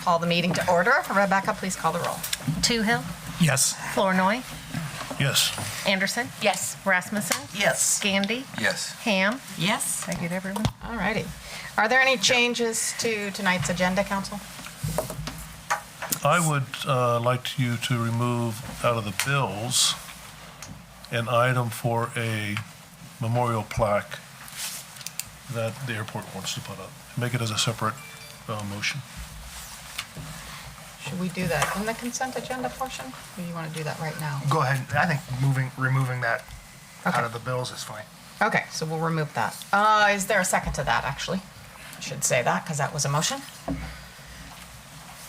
Call the meeting to order. Rebecca, please call the roll. Toohill, Yes. Flournoy, Yes. Anderson. Yes. Rasmussen. Yes. Gandy. Yes. Ham. Yes. Did I get everyone? All righty. Are there any changes to tonight's agenda, Council? I would like you to remove out of the bills an item for a memorial plaque that the airport wants to put up. Make it as a separate motion. Should we do that in the consent agenda portion, or you want to do that right now? Go ahead. I think removing that Okay. out of the bills is fine. Okay, so we'll remove that. Is there a second to that, actually? I should say that, because that was a motion.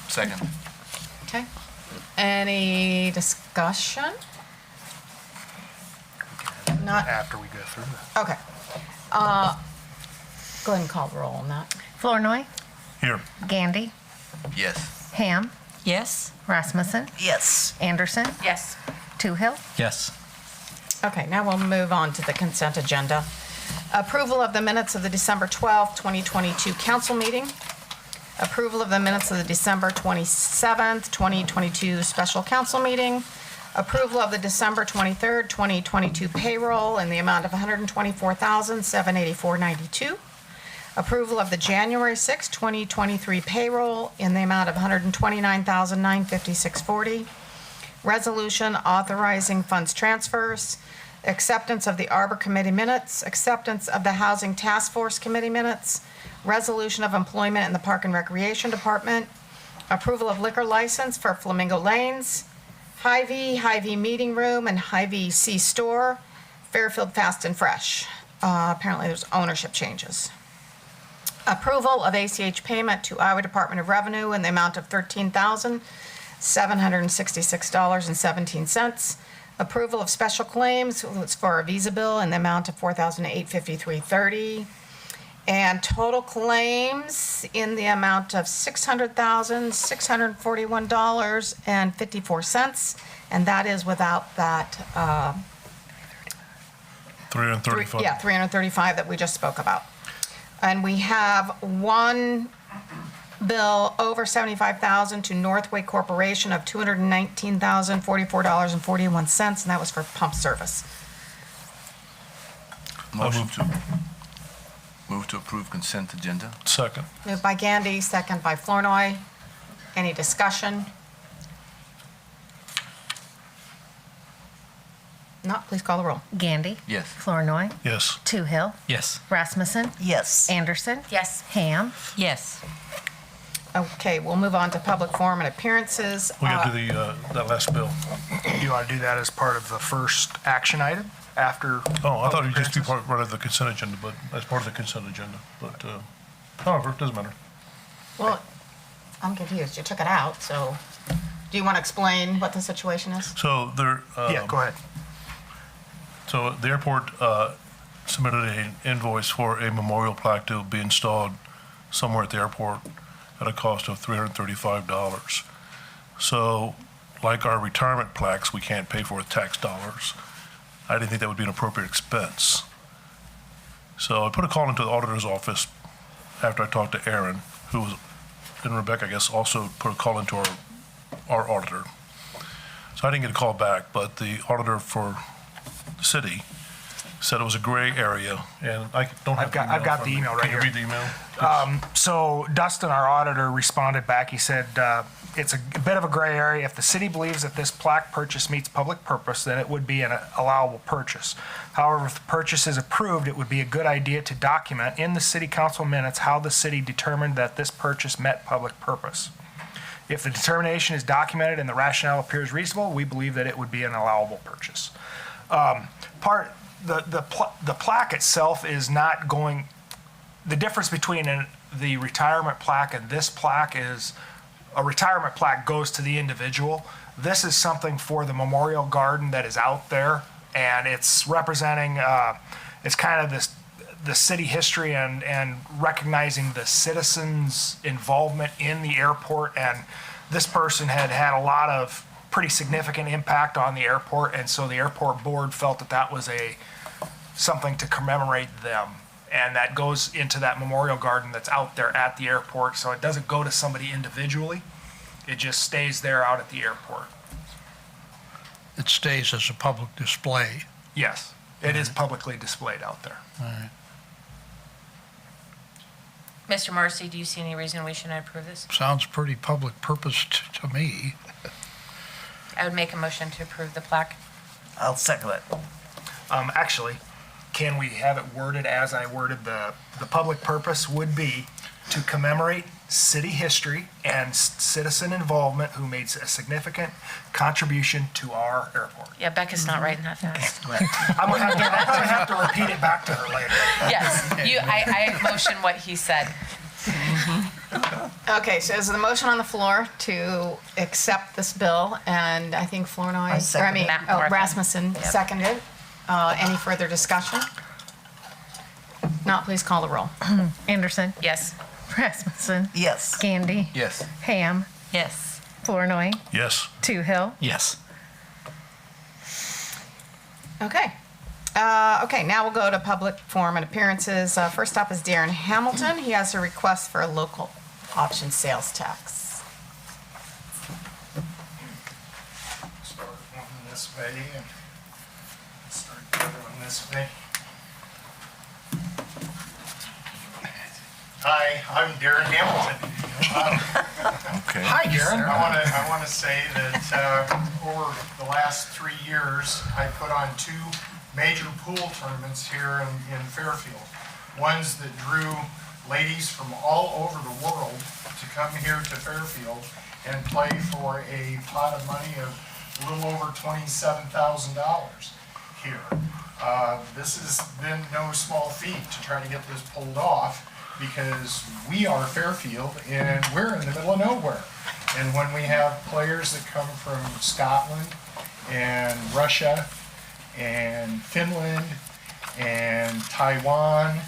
Second. Okay. Any discussion? Not, After we go through that. okay. Go ahead and call the roll on that. Flournoy, Here. Gandy, Yes. Ham, Yes. Rasmussen, Yes. Anderson, Yes. Toohill. Yes. Okay, now we'll move on to the consent agenda. Approval of the minutes of the December 12th, 2022 council meeting. Approval of the minutes of the December 27th, 2022 special council meeting. Approval of the December 23rd, 2022 payroll in the amount of $124,784.92. Approval of the January 6th, 2023 payroll in the amount of $129,956.40. Resolution authorizing funds transfers. Acceptance of the Arbor Committee minutes. Acceptance of the Housing Task Force Committee minutes. Resolution of employment in the Park and Recreation Department. Approval of liquor license for Flamingo Lanes. Hy-Vee Meeting Room, and Hy-Vee C-Store. Fairfield Fast and Fresh. Apparently there's ownership changes. Approval of ACH payment to Iowa Department of Revenue in the amount of $13,766.17. Approval of special claims, it's for a Visa bill in the amount of $4,853.30. And total claims in the amount of $600,641.54. And that is without that, 335. yeah, 335 that we just spoke about. And we have one bill over $75,000 to Northway Corporation of $219,044.41, and that was for pump service. Move to approve consent agenda. Second. Moved by Gandy, second by Flournoy. Any discussion? Not, please call the roll. Gandy. Yes. Flournoy, Yes. Toohill, Yes. Rasmussen, Yes. Anderson. Yes. Ham. Yes. Okay, we'll move on to public forum and appearances. We got to do that last bill. Do you want to do that as part of the first action item after? Oh, I thought it would just be appearances? part of the consent agenda, but as part of the consent agenda. But however, it doesn't matter. Well, I'm confused. You took it out, so do you want to explain what the situation is? So there. Yeah, go ahead. So the airport submitted an invoice for a memorial plaque to be installed somewhere at the airport at a cost of $335. So like our retirement plaques, we can't pay for with tax dollars. I didn't think that would be an appropriate expense. So I put a call into the auditor's office after I talked to Aaron, who was, and Rebecca, I guess, also put a call into our auditor. So I didn't get a call back, but the auditor for the city said it was a gray area, and I don't have I've got the email right Can you here. read the email? So Dustin, our auditor, responded back. He said, it's a bit of a gray area. If the city believes that this plaque purchase meets public purpose, then it would be an allowable purchase. However, if the purchase is approved, it would be a good idea to document in the city council minutes how the city determined that this purchase met public purpose. If the determination is documented and the rationale appears reasonable, we believe that it would be an allowable purchase. The plaque itself is not going. The difference between the retirement plaque and this plaque is a retirement plaque goes to the individual. This is something for the memorial garden that is out there, and it's representing. It's kind of the city history and recognizing the citizens' involvement in the airport. And this person had a lot of pretty significant impact on the airport, and so the airport board felt that that was something to commemorate them. and that goes into that memorial garden that's out there at the airport. So it doesn't go to somebody individually. It just stays there out at the airport. It stays as a public display. Yes, it is publicly displayed out there. All right. Mr. Morrissey, do you see any reason we shouldn't approve this? Sounds pretty public purpose to me. I would make a motion to approve the plaque. I'll second it. Actually, can we have it worded as I worded the public purpose would be to commemorate city history and citizen involvement who made a significant contribution to our airport. Yeah, Becca's not writing that fast. I'm gonna have to repeat it back to her later. Yes, I motion what he said. Okay, so is the motion on the floor to accept this bill? And I think Flournoy, second Matt Morrison. Rasmussen Yep. seconded. Any further discussion? Not, please call the roll. Anderson, Yes. Rasmussen, Yes. Gandy, Yes. Ham, Yes. Flournoy, Yes. Toohill. Yes. Okay. Okay, now we'll go to public forum and appearances. First up is Darren Hamilton. He has a request for a local option sales tax. Start one this way and start the other one this way. Hi, I'm Darren Hamilton. Okay. Hi, Darren. I want to say that over the last 3 years, I put on 2 major pool tournaments here in Fairfield. Ones that drew ladies from all over the world to come here to Fairfield and play for a pot of money of a little over $27,000 here. This has been no small feat to try to get this pulled off, because we are Fairfield and we're in the middle of nowhere. And when we have players that come from Scotland and Russia and Finland and Taiwan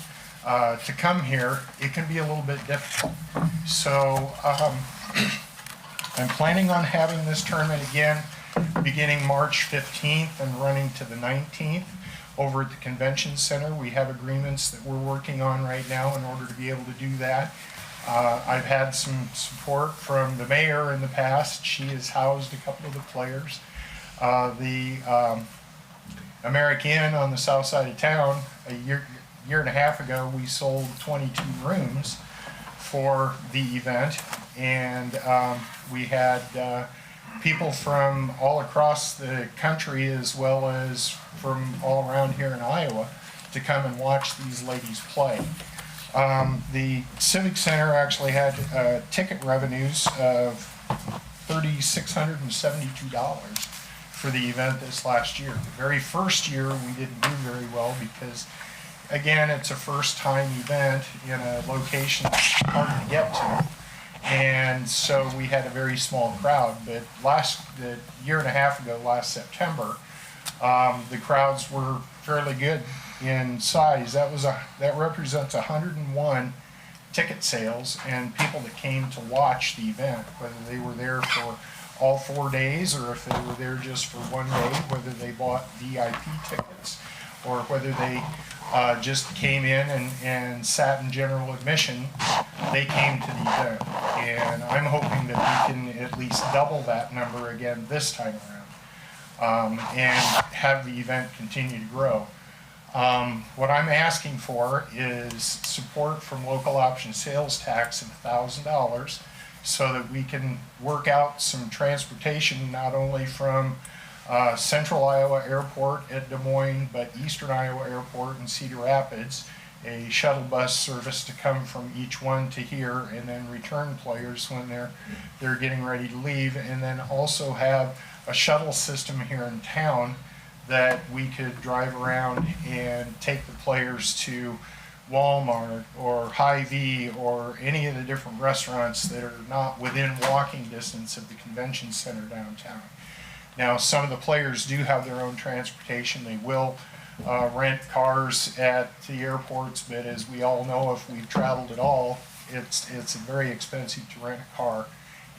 to come here, it can be a little bit difficult. So I'm planning on having this tournament again beginning March 15th and running to the 19th. Over at the convention center, we have agreements that we're working on right now in order to be able to do that. I've had some support from the mayor in the past. She has housed a couple of the players. The American Inn on the south side of town, a year and a half ago, we sold 22 rooms for the event, and we had people from all across the country, as well as from all around here in Iowa, to come and watch these ladies play. The Civic Center actually had ticket revenues of $3,672 for the event this last year. The very first year we didn't do very well because, again, it's a first-time event in a location that's hard to get to. And so we had a very small crowd, but the year and a half ago, last September, the crowds were fairly good in size. That represents 101 ticket sales and people that came to watch the event, whether they were there for all 4 days or if they were there just for 1 day, whether they bought VIP tickets or whether they just came in and sat in general admission. They came to the event, and I'm hoping that we can at least double that number again this time around, and have the event continue to grow. What I'm asking for is support from local option sales tax of $1,000 so that we can work out some transportation, not only from Central Iowa Airport at Des Moines, but Eastern Iowa Airport in Cedar Rapids, a shuttle bus service to come from each one to here, and then return players when they're getting ready to leave, and then also have a shuttle system here in town that we could drive around and take the players to Walmart or Hy-Vee or any of the different restaurants that are not within walking distance of the convention center downtown. Now, some of the players do have their own transportation. They will rent cars at the airports, but as we all know, if we've traveled at all, it's very expensive to rent a car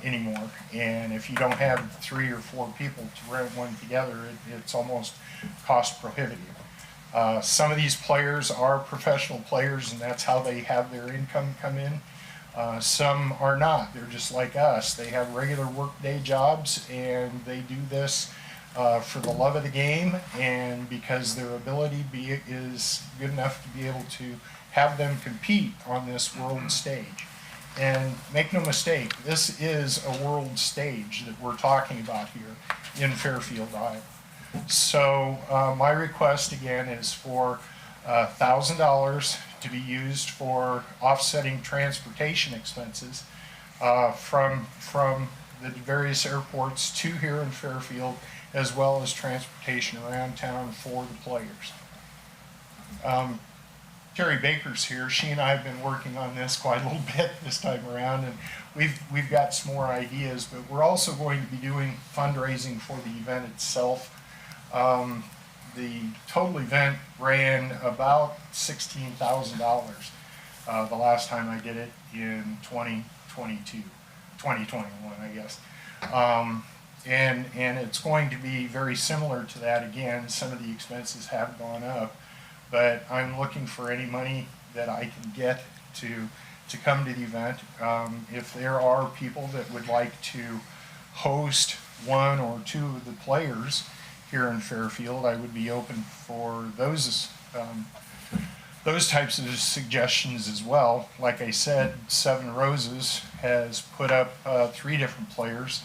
anymore. And if you don't have 3 or 4 people to rent one together, it's almost cost prohibitive. Some of these players are professional players, and that's how they have their income come in. Some are not. They're just like us. They have regular workday jobs, and they do this for the love of the game and because their ability is good enough to be able to have them compete on this world stage. And make no mistake, this is a world stage that we're talking about here in Fairfield, Iowa. So my request again is for $1,000 to be used for offsetting transportation expenses from the various airports to here in Fairfield, as well as transportation around town for the players. Terry Baker's here. She and I have been working on this quite a little bit this time around, and we've got some more ideas, but we're also going to be doing fundraising for the event itself. The total event ran about $16,000 the last time I did it in 2021, I guess. And it's going to be very similar to that again. Some of the expenses have gone up, but I'm looking for any money that I can get to come to the event. If there are people that would like to host one or two of the players here in Fairfield, I would be open for those types of suggestions as well. Like I said, Seven Roses has put up 3 different players,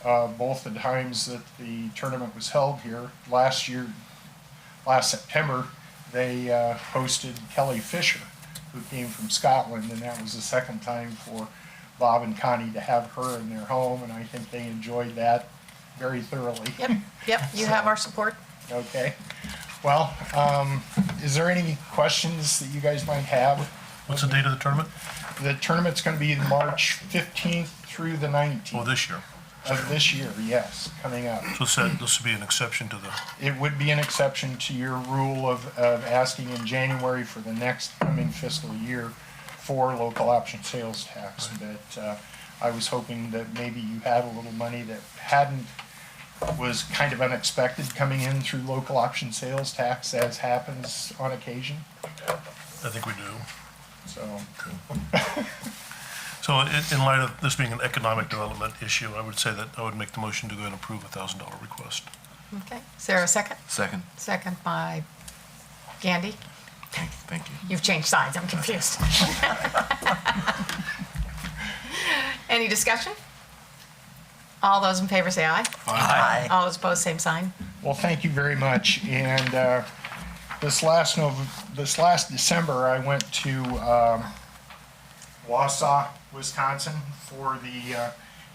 both the times that the tournament was held here. Last September, they hosted Kelly Fisher, who came from Scotland, and that was the second time for Bob and Connie to have her in their home, and I think they enjoyed that very thoroughly. Yep, you have our support. Okay. Well, is there any questions that you guys might have? What's the date of the tournament? The tournament's going to be March 15th through the 19th. Oh, this year. Of this year, yes, coming up. So this would be an exception to the, It would be an exception to your rule of asking in January for the next coming fiscal year for local option sales tax. But I was hoping that maybe you had a little money that was kind of unexpected coming in through local option sales tax, as happens on occasion. I think we do. So, So in light of this being an economic development issue, I would say that I would make the motion to go ahead and approve a $1,000 request. Okay, is there a second? Second. Second by Gandy. Thank you. You've changed sides, I'm confused. Any discussion? All those in favor say aye. Aye. All those opposed, same sign. well, thank you very much. And this last December, I went to Wausau, Wisconsin for the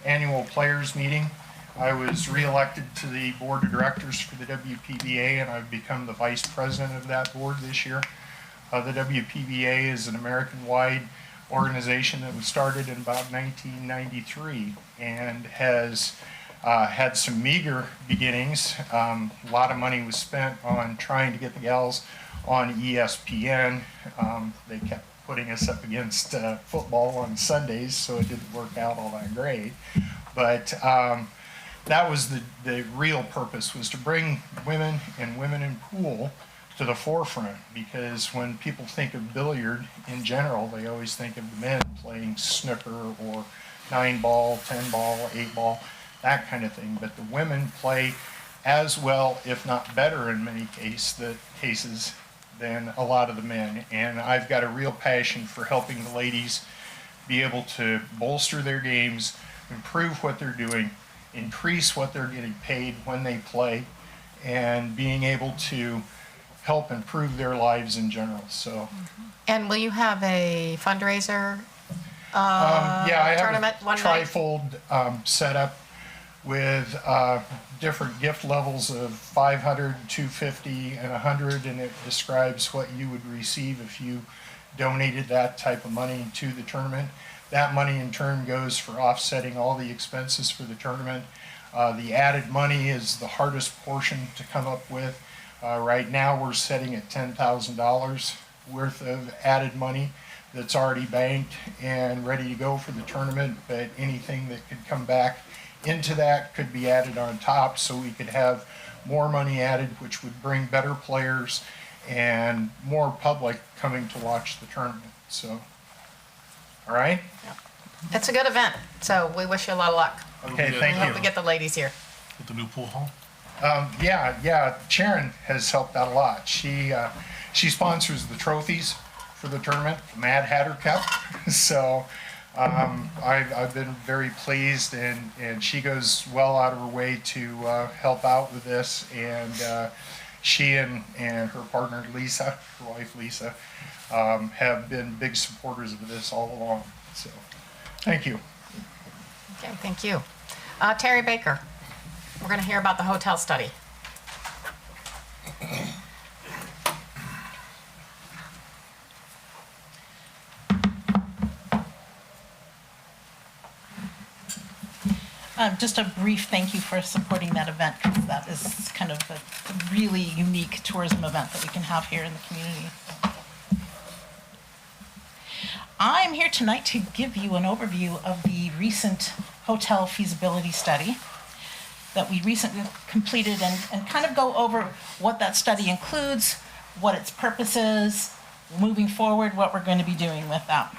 annual players meeting. I was reelected to the board of directors for the WPBA, and I've become the vice president of that board this year. The WPBA is an American-wide organization that was started in about 1993 and has had some meager beginnings. A lot of money was spent on trying to get the gals on ESPN. They kept putting us up against football on Sundays, so it didn't work out all that great. But that was the real purpose, was to bring women and women in pool to the forefront, because when people think of billiard in general, they always think of the men playing snooker or 9-ball, 10-ball, 8-ball, that kind of thing. But the women play as well, if not better in many cases, than a lot of the men. And I've got a real passion for helping the ladies be able to bolster their games, improve what they're doing, increase what they're getting paid when they play, and being able to help improve their lives in general. So, And will you have a fundraiser yeah, I tournament have a one night? trifold set up with different gift levels of 500, 250, and 100, and it describes what you would receive if you donated that type of money to the tournament. That money in turn goes for offsetting all the expenses for the tournament. The added money is the hardest portion to come up with. Right now we're setting at $10,000 worth of added money that's already banked and ready to go for the tournament, but anything that could come back into that could be added on top, so we could have more money added, which would bring better players and more public coming to watch the tournament. So, all right? It's a good event, so we wish you a lot of luck. Okay, We thank hope we you. get the ladies here. With the new pool hall? Yeah, Sharon has helped out a lot. She sponsors the trophies for the tournament, the Mad Hatter Cup. So I've been very pleased, and she goes well out of her way to help out with this. And she and her partner Lisa, her wife Lisa, have been big supporters of this all along. So thank you. Okay, thank you. Terry Baker, we're going to hear about the hotel study. Just a brief thank you for supporting that event, because that is kind of a really unique tourism event that we can have here in the community. I'm here tonight to give you an overview of the recent hotel feasibility study that we recently completed, and kind of go over what that study includes, what its purpose is, moving forward, what we're going to be doing with that.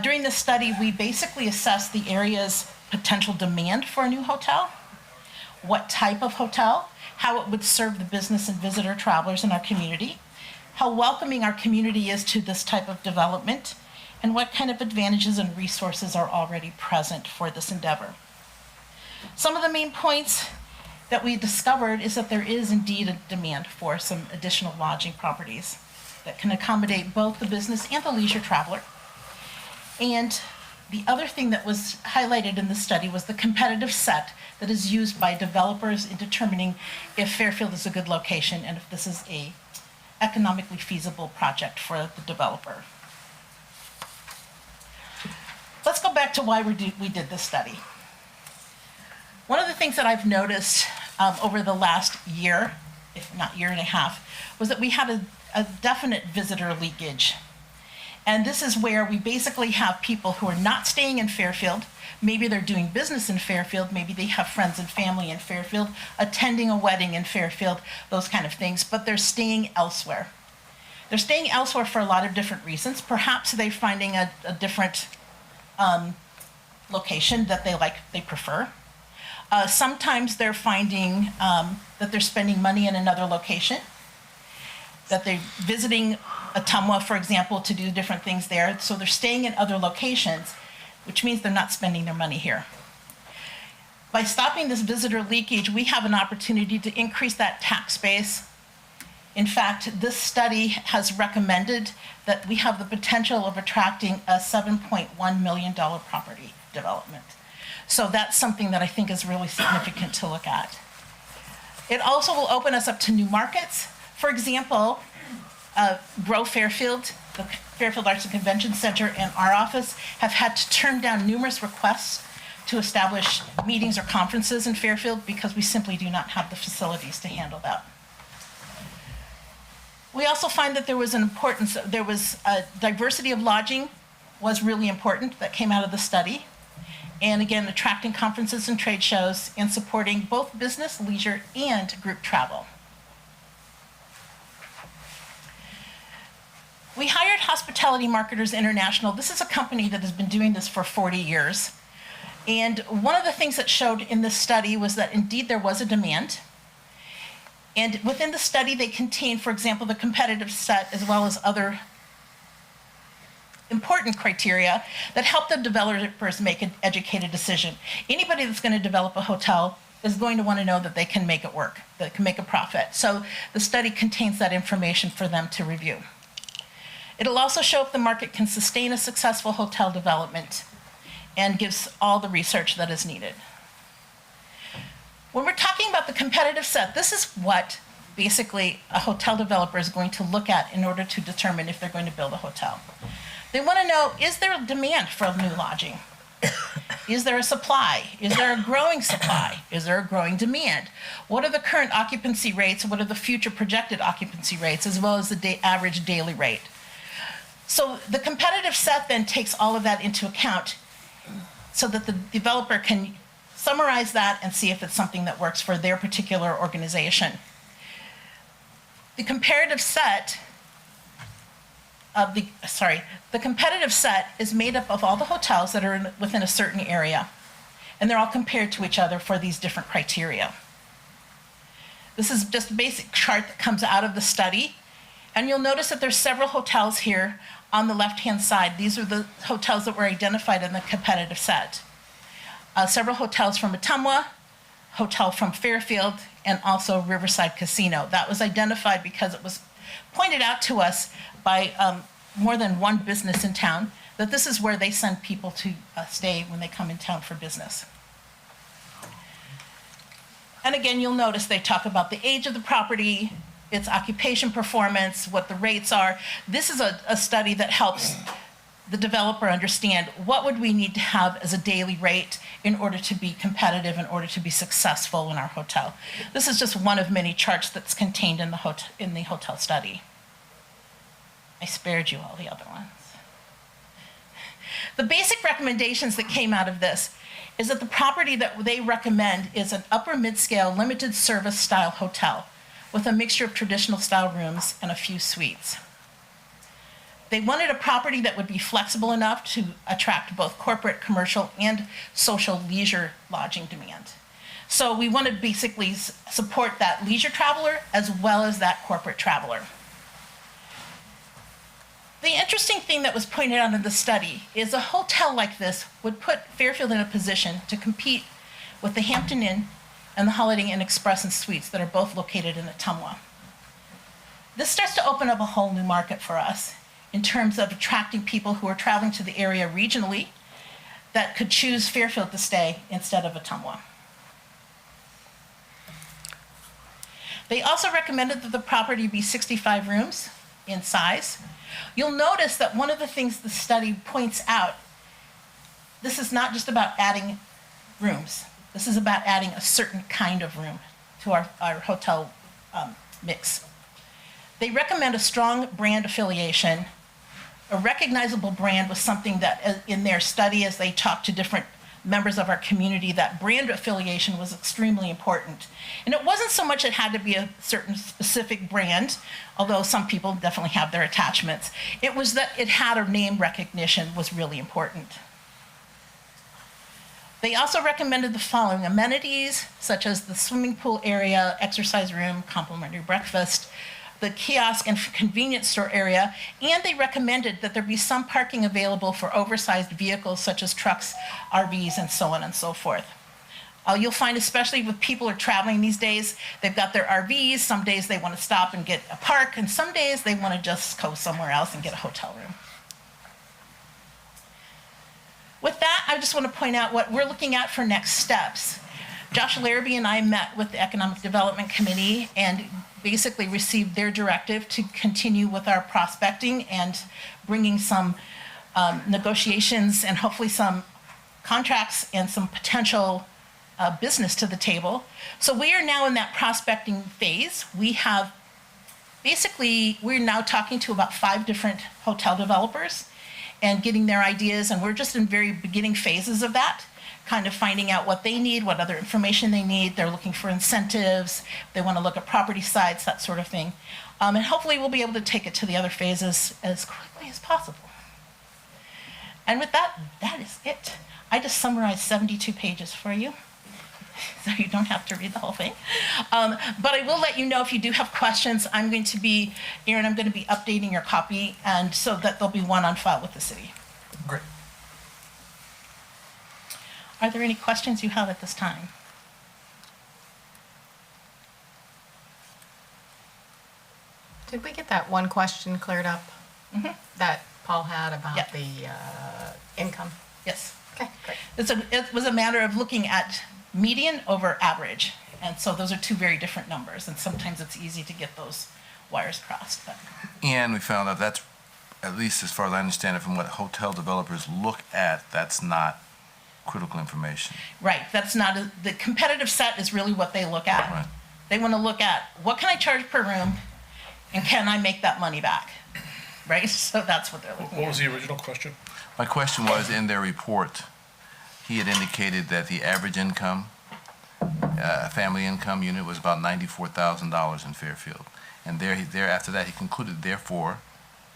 During this study, we basically assessed the area's potential demand for a new hotel, what type of hotel, how it would serve the business and visitor travelers in our community, how welcoming our community is to this type of development, and what kind of advantages and resources are already present for this endeavor. Some of the main points that we discovered is that there is indeed a demand for some additional lodging properties that can accommodate both the business and the leisure traveler. And the other thing that was highlighted in the study was the competitive set that is used by developers in determining if Fairfield is a good location and if this is a economically feasible project for the developer. Let's go back to why we did this study. One of the things that I've noticed over the last year, if not year and a half, was that we had a definite visitor leakage. And this is where we basically have people who are not staying in Fairfield. Maybe they're doing business in Fairfield. Maybe they have friends and family in Fairfield, attending a wedding in Fairfield, those kind of things, but they're staying elsewhere. They're staying elsewhere for a lot of different reasons. Perhaps they're finding a different location that they prefer. Sometimes they're finding that they're spending money in another location, that they're visiting Ottumwa, for example, to do different things there. So they're staying in other locations, which means they're not spending their money here. By stopping this visitor leakage, we have an opportunity to increase that tax base. In fact, this study has recommended that we have the potential of attracting a $7.1 million property development. So that's something that I think is really significant to look at. It also will open us up to new markets. For example, Grow Fairfield, the Fairfield Arts and Convention Center, and our office have had to turn down numerous requests to establish meetings or conferences in Fairfield because we simply do not have the facilities to handle that. We also find that there was a diversity of lodging was really important that came out of the study. And again, attracting conferences and trade shows and supporting both business, leisure, and group travel. We hired Hospitality Marketers International. This is a company that has been doing this for 40 years. And one of the things that showed in this study was that indeed there was a demand. And within the study, they contained, for example, the competitive set as well as other important criteria that help the developers make an educated decision. Anybody that's going to develop a hotel is going to want to know that they can make it work, that it can make a profit. So the study contains that information for them to review. It'll also show if the market can sustain a successful hotel development and gives all the research that is needed. When we're talking about the competitive set, this is what basically a hotel developer is going to look at in order to determine if they're going to build a hotel. They want to know, is there a demand for new lodging? Is there a supply? Is there a growing supply? Is there a growing demand? What are the current occupancy rates? What are the future projected occupancy rates, as well as the average daily rate? So the competitive set then takes all of that into account so that the developer can summarize that and see if it's something that works for their particular organization. the comparative set the competitive set is made up of all the hotels that are within a certain area, and they're all compared to each other for these different criteria. This is just a basic chart that comes out of the study, and you'll notice that there's several hotels here on the left-hand side. These are the hotels that were identified in the competitive set. Several hotels from Ottumwa, hotel from Fairfield, and also Riverside Casino. That was identified because it was pointed out to us by more than one business in town that this is where they send people to stay when they come in town for business. And again, you'll notice they talk about the age of the property, its occupation performance, what the rates are. This is a study that helps the developer understand what would we need to have as a daily rate in order to be competitive, in order to be successful in our hotel. This is just one of many charts that's contained in the hotel study. I spared you all the other ones. The basic recommendations that came out of this is that the property that they recommend is an upper mid-scale limited service style hotel with a mixture of traditional style rooms and a few suites. They wanted a property that would be flexible enough to attract both corporate, commercial, and social leisure lodging demand. So we want to basically support that leisure traveler as well as that corporate traveler. The interesting thing that was pointed out in the study is a hotel like this would put Fairfield in a position to compete with the Hampton Inn and the Holiday Inn Express and Suites that are both located in Ottumwa. This starts to open up a whole new market for us in terms of attracting people who are traveling to the area regionally that could choose Fairfield to stay instead of Ottumwa. They also recommended that the property be 65 rooms in size. You'll notice that one of the things the study points out, this is not just about adding rooms. This is about adding a certain kind of room to our hotel mix. They recommend a strong brand affiliation. A recognizable brand was something that in their study, as they talked to different members of our community, that brand affiliation was extremely important. And it wasn't so much it had to be a certain specific brand, although some people definitely have their attachments. It was that it had a name recognition was really important. They also recommended the following amenities, such as the swimming pool area, exercise room, complimentary breakfast, the kiosk and convenience store area, and they recommended that there be some parking available for oversized vehicles such as trucks, RVs, and so on and so forth. You'll find, especially with people who are traveling these days, they've got their RVs. Some days they want to stop and get a park, and some days they want to just go somewhere else and get a hotel room. With that, I just want to point out what we're looking at for next steps. Josh Larrabee and I met with the Economic Development Committee and basically received their directive to continue with our prospecting and bringing some negotiations and hopefully some contracts and some potential business to the table. So we are now in that prospecting phase. We're now talking to about 5 different hotel developers and getting their ideas, and we're just in very beginning phases of that, kind of finding out what they need, what other information they need. They're looking for incentives. They want to look at property sites, that sort of thing. And hopefully we'll be able to take it to the other phases as quickly as possible. And with that, that is it. I just summarized 72 pages for you, so you don't have to read the whole thing. But I will let you know if you do have questions. Erin, I'm going to be updating your copy, and so that there'll be one on file with the city. Great. Are there any questions you have at this time? Did we get that one question cleared up that Paul had about Yeah. the income? Yes. Okay, great. It was a matter of looking at median over average. And so those are 2 very different numbers. And sometimes it's easy to get those wires crossed. But And we found out that's, at least as far as I understand it, from what hotel developers look at, that's not critical information. right, that's not, the competitive set is really what they look at. Right. They want to look at what can I charge per room and can I make that money back? Right? So that's what they're looking What at. was the original question? My question was, in their report, he had indicated that the average income, family income unit was about $94,000 in Fairfield. And there after that, he concluded, therefore,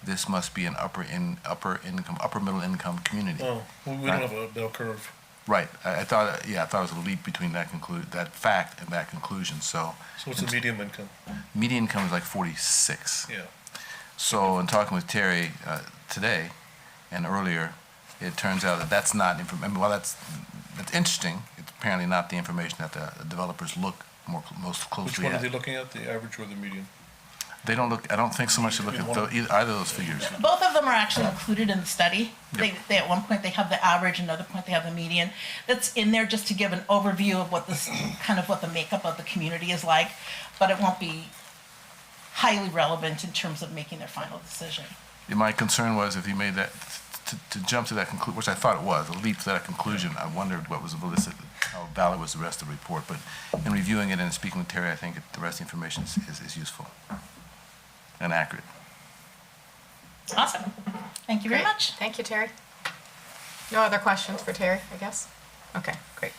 this must be an upper middle income community. Oh, we Right. don't have a bell curve. Right. I thought it was a leap between that fact and that conclusion. So So what's the medium income? median income is like 46. Yeah. So in talking with Terry today and earlier, it turns out that that's not information. Well, that's interesting. It's apparently not the information that the developers look most Which closely one are at. they looking at, the average or the median? They don't look. I don't think so much to look at either of those figures. Both of them are actually included in the study. They at one point they have the average, another point they have the median. That's in there just to give an overview of what the makeup of the community is like, but it won't be highly relevant in terms of making their final decision. My concern was if he made that to jump to that conclusion, which I thought it was a leap to that conclusion. I wondered what was how valid was the rest of the report. But in reviewing it and speaking with Terry, I think the rest of the information is useful and accurate. Awesome. Thank you very Great. much. Thank you, Terry. No other questions for Terry, I guess? Okay, great.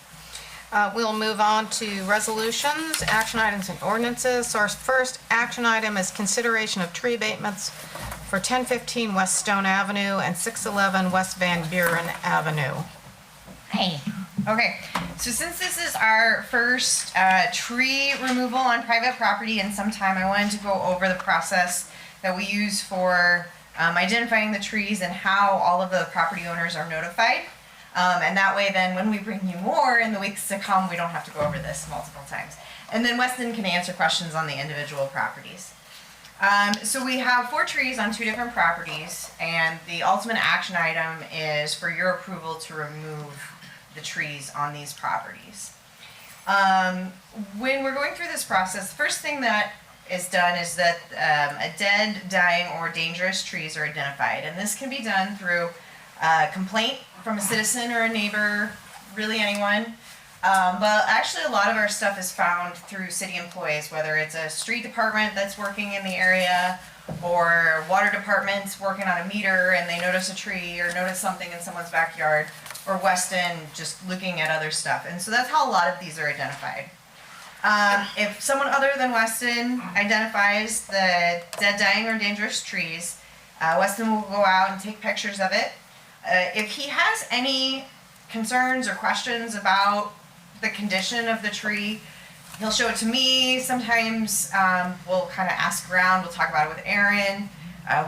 We'll move on to resolutions, action items, and ordinances. So our first action item is consideration of tree abatements for 1015 West Stone Avenue and 611 West Van Buren Avenue. Hey. Okay, so since this is our first tree removal on private property in some time, I wanted to go over the process that we use for identifying the trees and how all of the property owners are notified. And that way then when we bring you more in the weeks to come, we don't have to go over this multiple times. And then Weston can answer questions on the individual properties. So we have 4 trees on 2 different properties, and the ultimate action item is for your approval to remove the trees on these properties. When we're going through this process, the first thing that is done is that a dead, dying, or dangerous trees are identified. And this can be done through a complaint from a citizen or a neighbor, really anyone. But actually a lot of our stuff is found through city employees, whether it's a street department that's working in the area or water department's working on a meter and they notice a tree or notice something in someone's backyard, or Weston just looking at other stuff. And so that's how a lot of these are identified. If someone other than Weston identifies the dead, dying, or dangerous trees, Weston will go out and take pictures of it. If he has any concerns or questions about the condition of the tree, he'll show it to me. Sometimes we'll kind of ask around. We'll talk about it with Aaron.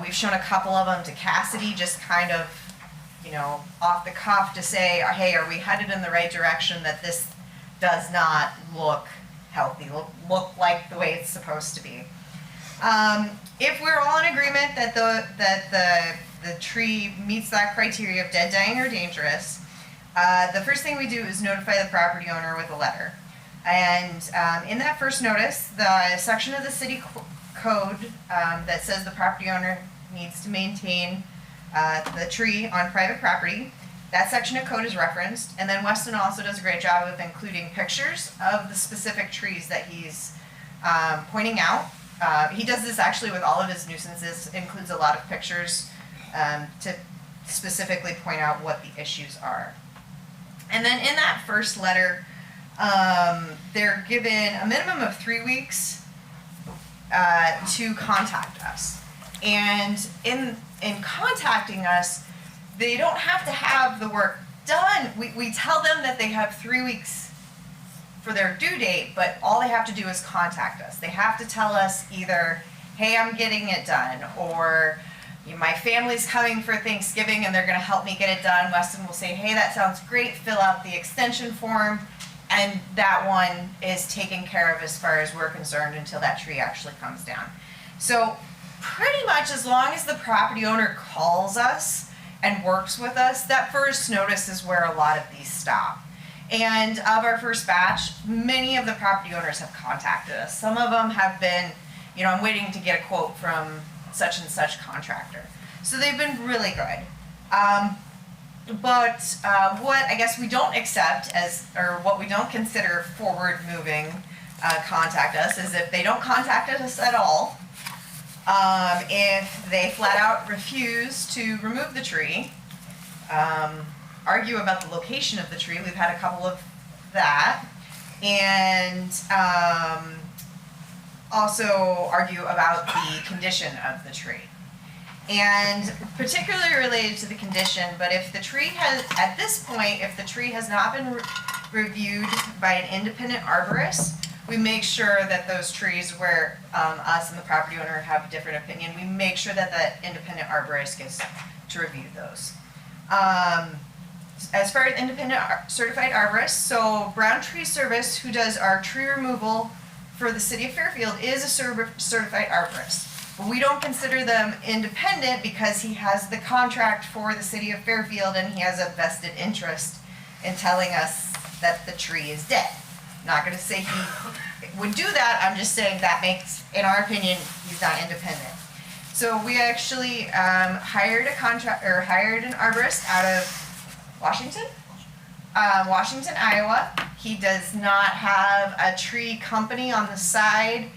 We've shown a couple of them to Cassidy, just kind of, off the cuff to say, hey, are we headed in the right direction, that this does not look healthy, look like the way it's supposed to be. If we're all in agreement that the tree meets that criteria of dead, dying, or dangerous, the first thing we do is notify the property owner with a letter. And in that first notice, the section of the city code that says the property owner needs to maintain the tree on private property, that section of code is referenced. And then Weston also does a great job of including pictures of the specific trees that he's pointing out. He does this actually with all of his nuisances, includes a lot of pictures to specifically point out what the issues are. And then in that first letter, they're given a minimum of 3 weeks to contact us. And in contacting us, they don't have to have the work done. We tell them that they have 3 weeks for their due date, but all they have to do is contact us. They have to tell us either, hey, I'm getting it done, or my family's coming for Thanksgiving and they're going to help me get it done. Weston will say, hey, that sounds great, fill out the extension form, and that one is taken care of as far as we're concerned until that tree actually comes down. So pretty much as long as the property owner calls us and works with us, that first notice is where a lot of these stop. And of our first batch, many of the property owners have contacted us. Some of them have been, I'm waiting to get a quote from such and such contractor. So they've been really good. But what I guess we don't accept or what we don't consider forward moving contact us is if they don't contact us at all, if they flat out refuse to remove the tree, argue about the location of the tree. We've had a couple of that. And also argue about the condition of the tree. And particularly related to the condition, but if the tree has, at this point, if the tree has not been reviewed by an independent arborist, we make sure that those trees where us and the property owner have a different opinion, we make sure that the independent arborist gets to review those. As far as independent certified arborists, so Brown Tree Service, who does our tree removal for the city of Fairfield, is a certified arborist. But we don't consider them independent because he has the contract for the city of Fairfield and he has a vested interest in telling us that the tree is dead. Not gonna say he would do that, I'm just saying that makes, in our opinion, he's not independent. So we actually hired an arborist out of Washington, Iowa. He does not have a tree company on the side.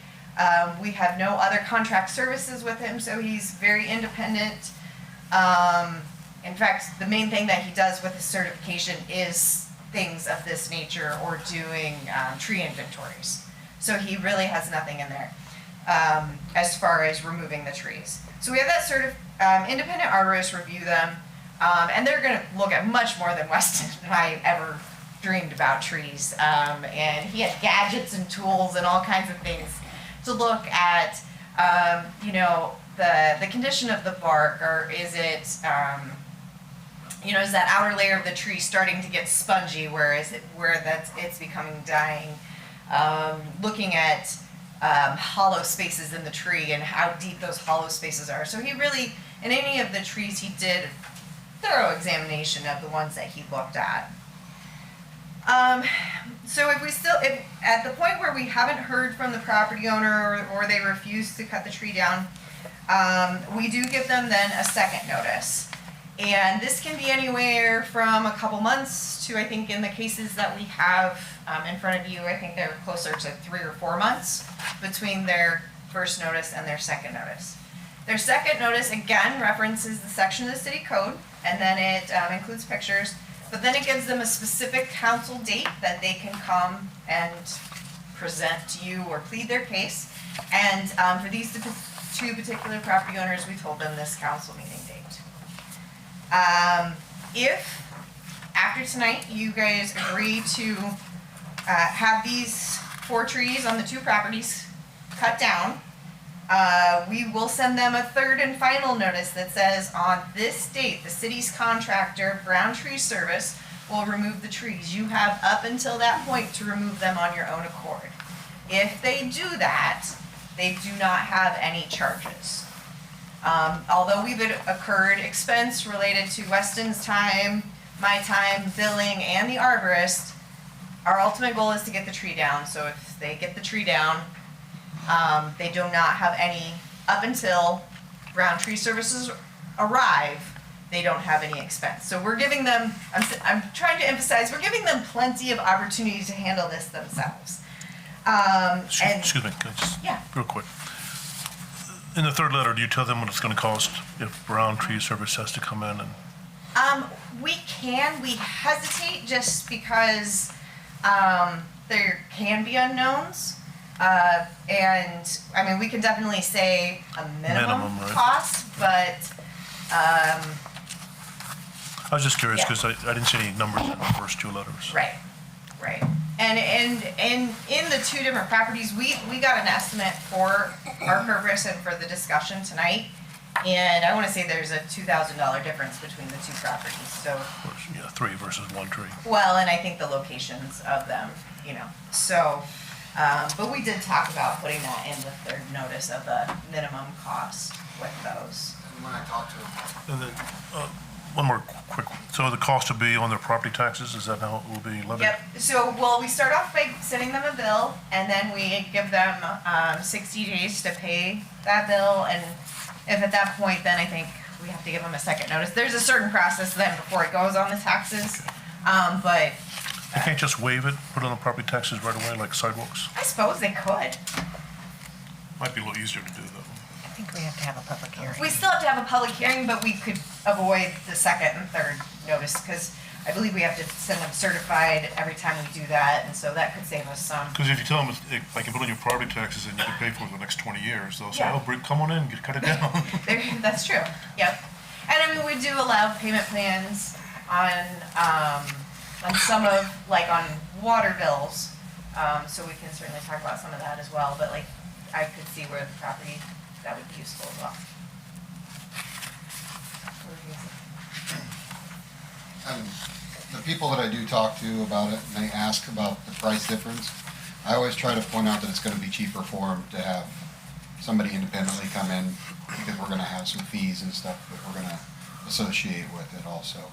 We have no other contract services with him, so he's very independent. In fact, the main thing that he does with his certification is things of this nature or doing tree inventories. So he really has nothing in there as far as removing the trees. So we have that independent arborist review them, and they're going to look at much more than Weston and I ever dreamed about trees. And he had gadgets and tools and all kinds of things to look at, the condition of the bark, or is it, is that outer layer of the tree starting to get spongy, it's becoming dying? Looking at hollow spaces in the tree and how deep those hollow spaces are. So he really, in any of the trees, he did a thorough examination of the ones that he looked at. So if at the point where we haven't heard from the property owner or they refuse to cut the tree down, we do give them then a second notice. And this can be anywhere from a couple months to, I think in the cases that we have in front of you, I think they're closer to 3 or 4 months between their first notice and their second notice. Their second notice, again, references the section of the city code, and then it includes pictures. But then it gives them a specific council date that they can come and present to you or plead their case. And for these two particular property owners, we told them this council meeting date. If after tonight you guys agree to have these 4 trees on the 2 properties cut down, we will send them a third and final notice that says on this date, the city's contractor, Brown Tree Service, will remove the trees. You have up until that point to remove them on your own accord. If they do that, they do not have any charges. Although we've incurred expense related to Weston's time, my time, billing, and the arborist, our ultimate goal is to get the tree down. So if they get the tree down, they do not have any, up until Brown Tree Services arrive, they don't have any expense. So we're giving them, I'm trying to emphasize, we're giving them plenty of opportunity to handle this themselves. Excuse me, can I just, Yeah. real quick. In the third letter, do you tell them what it's gonna cost if Brown Tree Service has to come in and? We hesitate just because there can be unknowns. And I mean, we can definitely say a minimum right. cost, but I was just curious, Yeah. because I didn't see any numbers in the first 2 letters. right. And in the 2 different properties, we got an estimate for our purpose and for the discussion tonight. And I want to say there's a $2,000 difference between the 2 properties. So, Yeah, 3 versus 1 tree. well, and I think the locations of them, So, but we did talk about putting that in the third notice of the minimum cost with those. And then, one more quick, so the cost will be on their property taxes, is that how it will be levied? Yep. So, well, we start off by sending them a bill, and then we give them 60 days to pay that bill. And if at that point, then I think we have to give them a second notice. There's a certain process then before it goes on the taxes. But They can't just waive it, put it on the property taxes right away, like sidewalks? I suppose they could. Might be a little easier to do, though. I think we have to have a public hearing. We still have to have a public hearing, but we could avoid the second and third notice because I believe we have to send them certified every time we do that, and so that could save us some. Because if you tell them, I can put on your property taxes and you can pay for it for the next 20 years, they'll say, Yeah. oh, come on in, cut it down. That's true, yep. And I mean, we do allow payment plans on some of, like on water bills, so we can certainly talk about some of that as well, but like, I could see where the property, that would be useful as well. What would you say? The people that I do talk to about it, and they ask about the price difference, I always try to point out that it's gonna be cheaper for them to have somebody independently come in, because we're gonna have some fees and stuff that we're gonna associate with it also.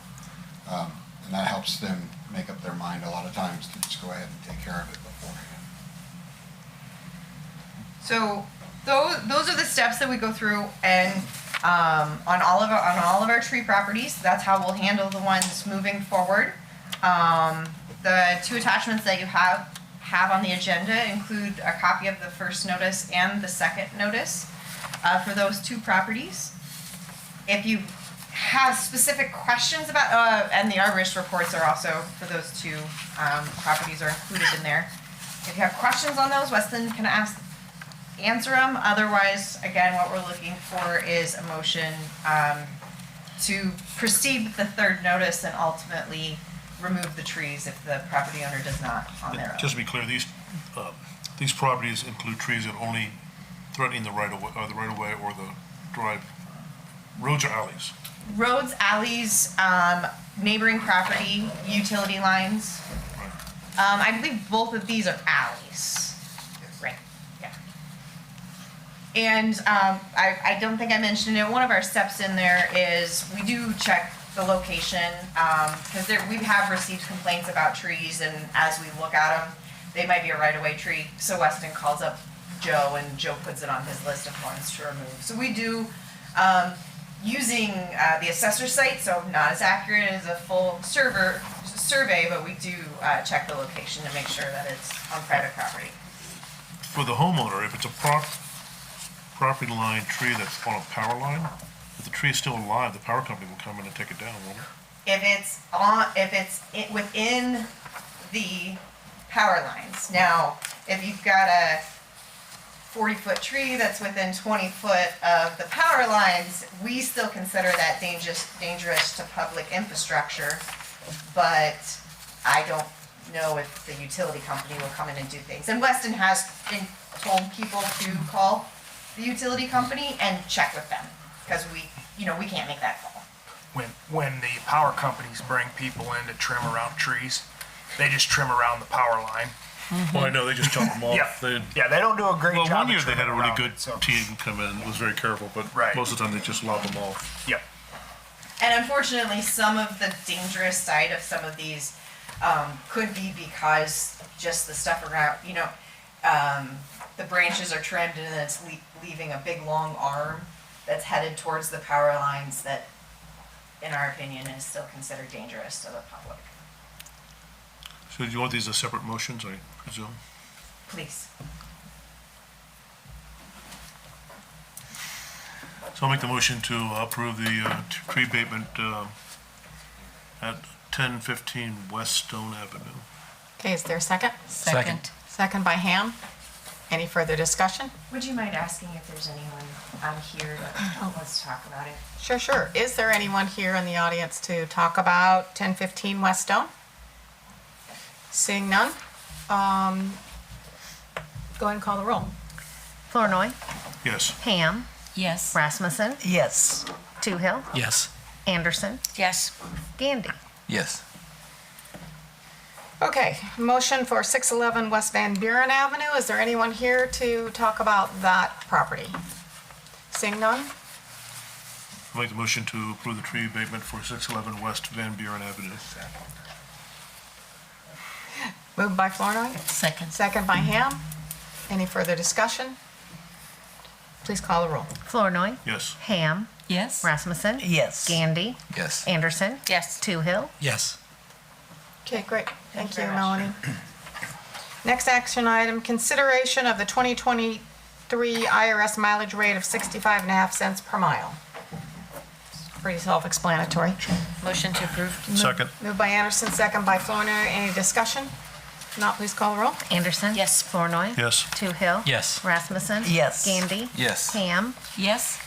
And that helps them make up their mind a lot of times to just go ahead and take care of it beforehand. So those are the steps that we go through, and on all of our tree properties, that's how we'll handle the ones moving forward. The two attachments that you have on the agenda include a copy of the first notice and the second notice for those two properties. If you have specific questions about, and the arborist reports are also for those two properties are included in there. If you have questions on those, Weston can answer them. Otherwise, again, what we're looking for is a motion to proceed with the third notice and ultimately remove the trees if the property owner does not on their own. Just to be clear, these properties include trees that only threatening the right of way or the drive, roads or alleys. Roads, alleys, neighboring property, utility lines. I believe both of these are alleys. Right, yeah. And I don't think I mentioned it, one of our steps in there is we do check the location, because we have received complaints about trees, and as we look at them, they might be a right-of-way tree, so Weston calls up Joe, and Joe puts it on his list of ones to remove. So we do, using the assessor site, so not as accurate as a full survey, but we do check the location to make sure that it's on private property. For the homeowner, if it's a property line tree that's on a power line, if the tree is still alive, the power company will come in and take it down, won't it? If it's within the power lines. Now, if you've got a 40-foot tree that's within 20 foot of the power lines, we still consider that dangerous to public infrastructure, but I don't know if the utility company will come in and do things. And Weston has been told people to call the utility company and check with them, because we can't make that call. When the power companies bring people in to trim around trees, they just trim around the power line. Well, I know, they just chop them off. Yeah, they don't do a great Well, job. one year they had a really around good it, so. team come in and was very careful, but Right. most of the time they just lop them off. Yep. And unfortunately, some of the dangerous side of some of these could be because just the stuff around, the branches are trimmed and then it's leaving a big long arm that's headed towards the power lines that, in our opinion, is still considered dangerous to the public. So do you want these as separate motions, I presume? Please. So I'll make the motion to approve the tree abatement at 1015 West Stone Avenue. Okay, is there a second? Second. Second by Ham. Any further discussion? Would you mind asking if there's anyone here that wants to talk about it? Sure. Is there anyone here in the audience to talk about 1015 West Stone? Seeing none, go ahead and call the roll. Flournoy. Yes. Ham. Yes. Rasmussen. Yes. Toohill. Yes. Anderson. Yes. Gandy. Yes. Okay, motion for 611 West Van Buren Avenue. Is there anyone here to talk about that property? Seeing none? I'll make the motion to approve the tree abatement for 611 West Van Buren Avenue. Moved by Flournoy, Second. second by Ham. Any further discussion? Please call the roll. Flournoy. Yes. Ham. Yes. Rasmussen. Yes. Gandy. Yes. Anderson. Yes. Toohill. Yes. Okay, great. Thank you, very much. Melanie. Next action item, consideration of the 2023 IRS mileage rate of 65.5 cents per mile. Pretty self-explanatory. Motion to approve. Second. Moved by Anderson, second by Flornoy. Any discussion? If not, please call the roll. Anderson. Yes. Flournoy. Yes. Toohill. Yes. Rasmussen. Yes. Gandy. Yes. Ham. Yes.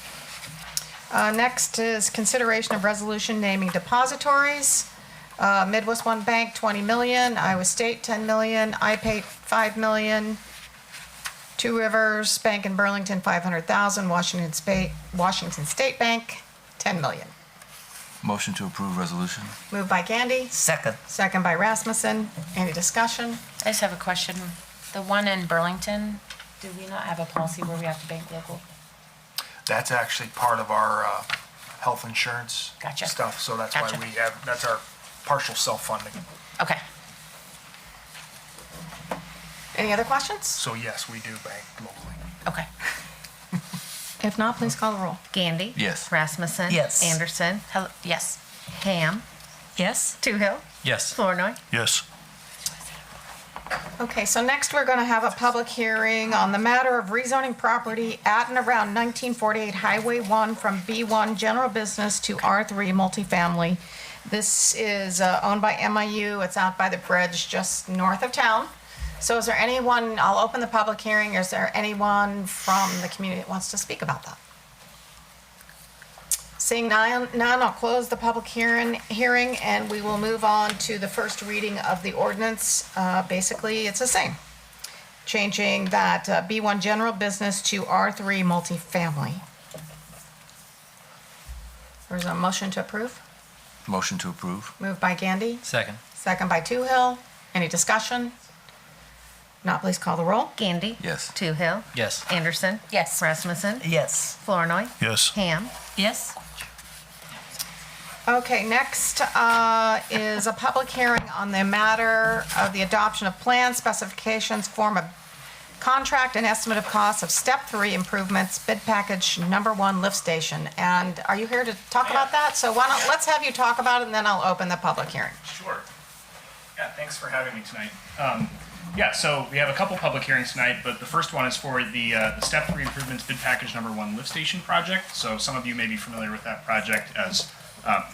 Next is consideration of resolution naming depositories. Midwest One Bank, 20 million, Iowa State, 10 million, IPATE, 5 million, Two Rivers Bank in Burlington, 500,000, Washington State Bank, 10 million. Motion to approve resolution? Moved by Gandy, Second. second by Rasmussen. Any discussion? I just have a question. The one in Burlington, do we not have a policy where we have to bank local? That's actually part of our health insurance Gotcha. stuff, so that's why Gotcha. that's our partial self-funding. Okay. Any other questions? So yes, we do bank locally. Okay. If not, please call the roll. Gandy. Yes. Rasmussen. Yes. Anderson. Hello, yes. Ham. Yes. Toohill. Yes. Flournoy. Yes. Okay, so next we're going to have a public hearing on the matter of rezoning property at and around 1948 Highway 1 from B1 General Business to R3 Multifamily. This is owned by MIU. It's out by the bridge just north of town. So is there anyone, I'll open the public hearing. Is there anyone from the community that wants to speak about that? Seeing none, I'll close the public hearing, and we will move on to the first reading of the ordinance. Basically, it's the same. Changing that B1 General Business to R3 Multifamily. There's a motion to approve. Motion to approve? Moved by Gandy, Second. second by Toohill. Any discussion? Not, please call the roll. Gandy. Yes. Toohill. Yes. Anderson. Yes. Rasmussen. Yes. Flournoy. Yes. Ham. Yes. Okay, next is a public hearing on the matter of the adoption of plans, specifications, form of contract, and estimate of costs of Step 3 improvements, bid package number 1 lift station. And are you here to talk about that? So let's have you talk about it, and then I'll open the public hearing. Sure. Yeah, thanks for having me tonight. So we have a couple public hearings tonight, but the first one is for the Step 3 Improvements Bid Package Number 1 Lift Station project. So some of you may be familiar with that project as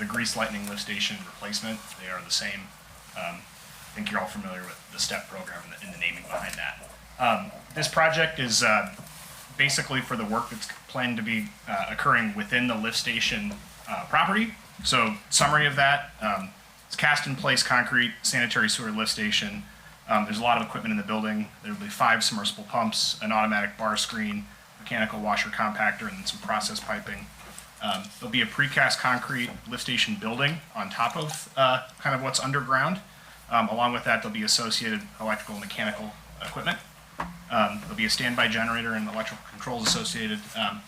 the Grease Lightning Lift Station replacement. They are the same. I think you're all familiar with the STEP program and the naming behind that. This project is basically for the work that's planned to be occurring within the lift station property. So summary of that, it's cast in place concrete sanitary sewer lift station. There's a lot of equipment in the building. There will be 5 submersible pumps, an automatic bar screen, mechanical washer compactor, and then some process piping. There'll be a precast concrete lift station building on top of kind of what's underground. Along with that, there'll be associated electrical and mechanical equipment. There'll be a standby generator and electrical controls associated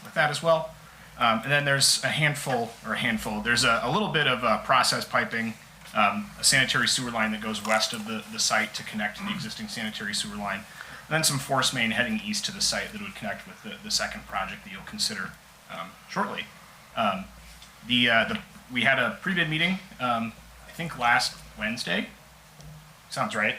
with that as well. And then there's there's a little bit of process piping, a sanitary sewer line that goes west of the site to connect to the existing sanitary sewer line. And then some force main heading east to the site that would connect with the second project that you'll consider shortly. We had a pre-bid meeting, I think last Wednesday. Sounds right.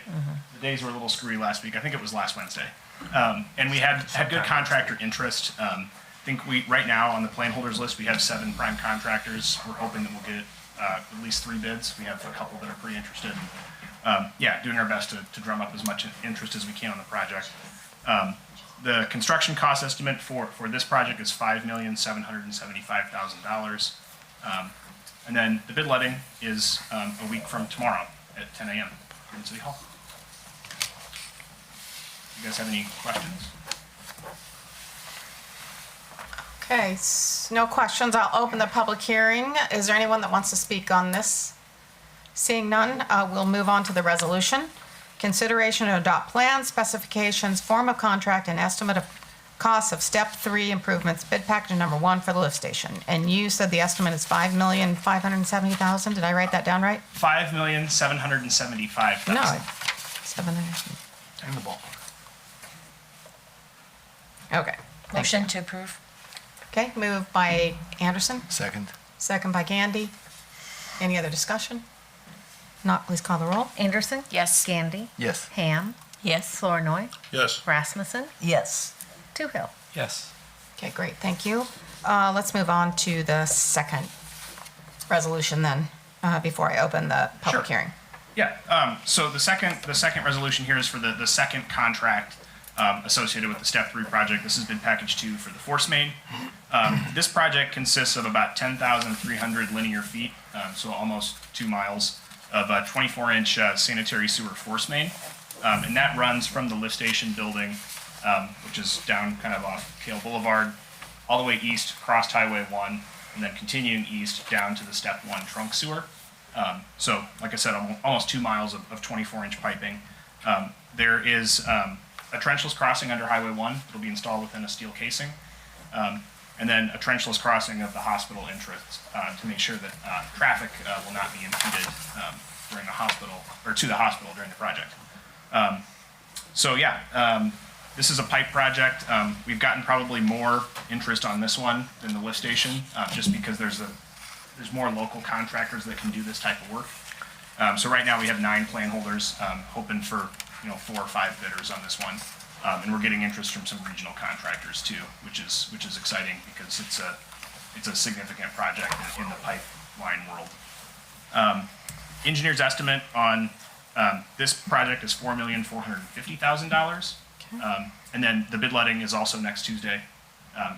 The days were a little screwy last week. I think it was last Wednesday. And we had good contractor interest. I think right now on the plan holders list, we have 7 prime contractors. We're hoping that we'll get at least 3 bids. We have a couple that are pretty interested. Doing our best to drum up as much interest as we can on the project. The construction cost estimate for this project is $5,775,000. And then the bid letting is a week from tomorrow at 10 a.m. in City Hall. You guys have any questions? Okay, no questions. I'll open the public hearing. Is there anyone that wants to speak on this? Seeing none, we'll move on to the resolution. Consideration to adopt plans, specifications, form of contract, and estimate of costs of Step 3 improvements, bid package number 1 for the lift station. And you said the estimate is $5,570,000. Did I write that down right? $5,775,000. No, 700. In the ballpark. Okay. Motion to approve. Okay, moved by Anderson, Second? second by Gandy. Any other discussion? Not, please call the roll. Anderson. Yes. Gandy. Yes. Ham. Yes. Flournoy. Yes. Rasmussen. Yes. Toohill. Yes. Okay, great, thank you. Let's move on to the second resolution then, before I open the public Sure. hearing. Yeah, so the second resolution here is for the second contract associated with the Step 3 project. This has been package 2 for the force main. This project consists of about 10,300 linear feet, so almost 2 miles of 24-inch sanitary sewer force main. And that runs from the lift station building, which is down kind of off Kale Boulevard, all the way east, across Highway 1, and then continuing east down to the Step 1 trunk sewer. So, like I said, almost 2 miles of 24-inch piping. There is a trenchless crossing under Highway 1. It'll be installed within a steel casing. And then a trenchless crossing of the hospital entrance to make sure that traffic will not be impeded during the hospital, or to the hospital during the project. This is a pipe project. We've gotten probably more interest on this one than the lift station, just because there's more local contractors that can do this type of work. So right now we have 9 plan holders, hoping for 4 or 5 bidders on this one, and we're getting interest from some regional contractors too, which is exciting because it's a significant project in the pipeline world. Engineer's estimate on this project is $4,450,000. And then the bid letting is also next Tuesday.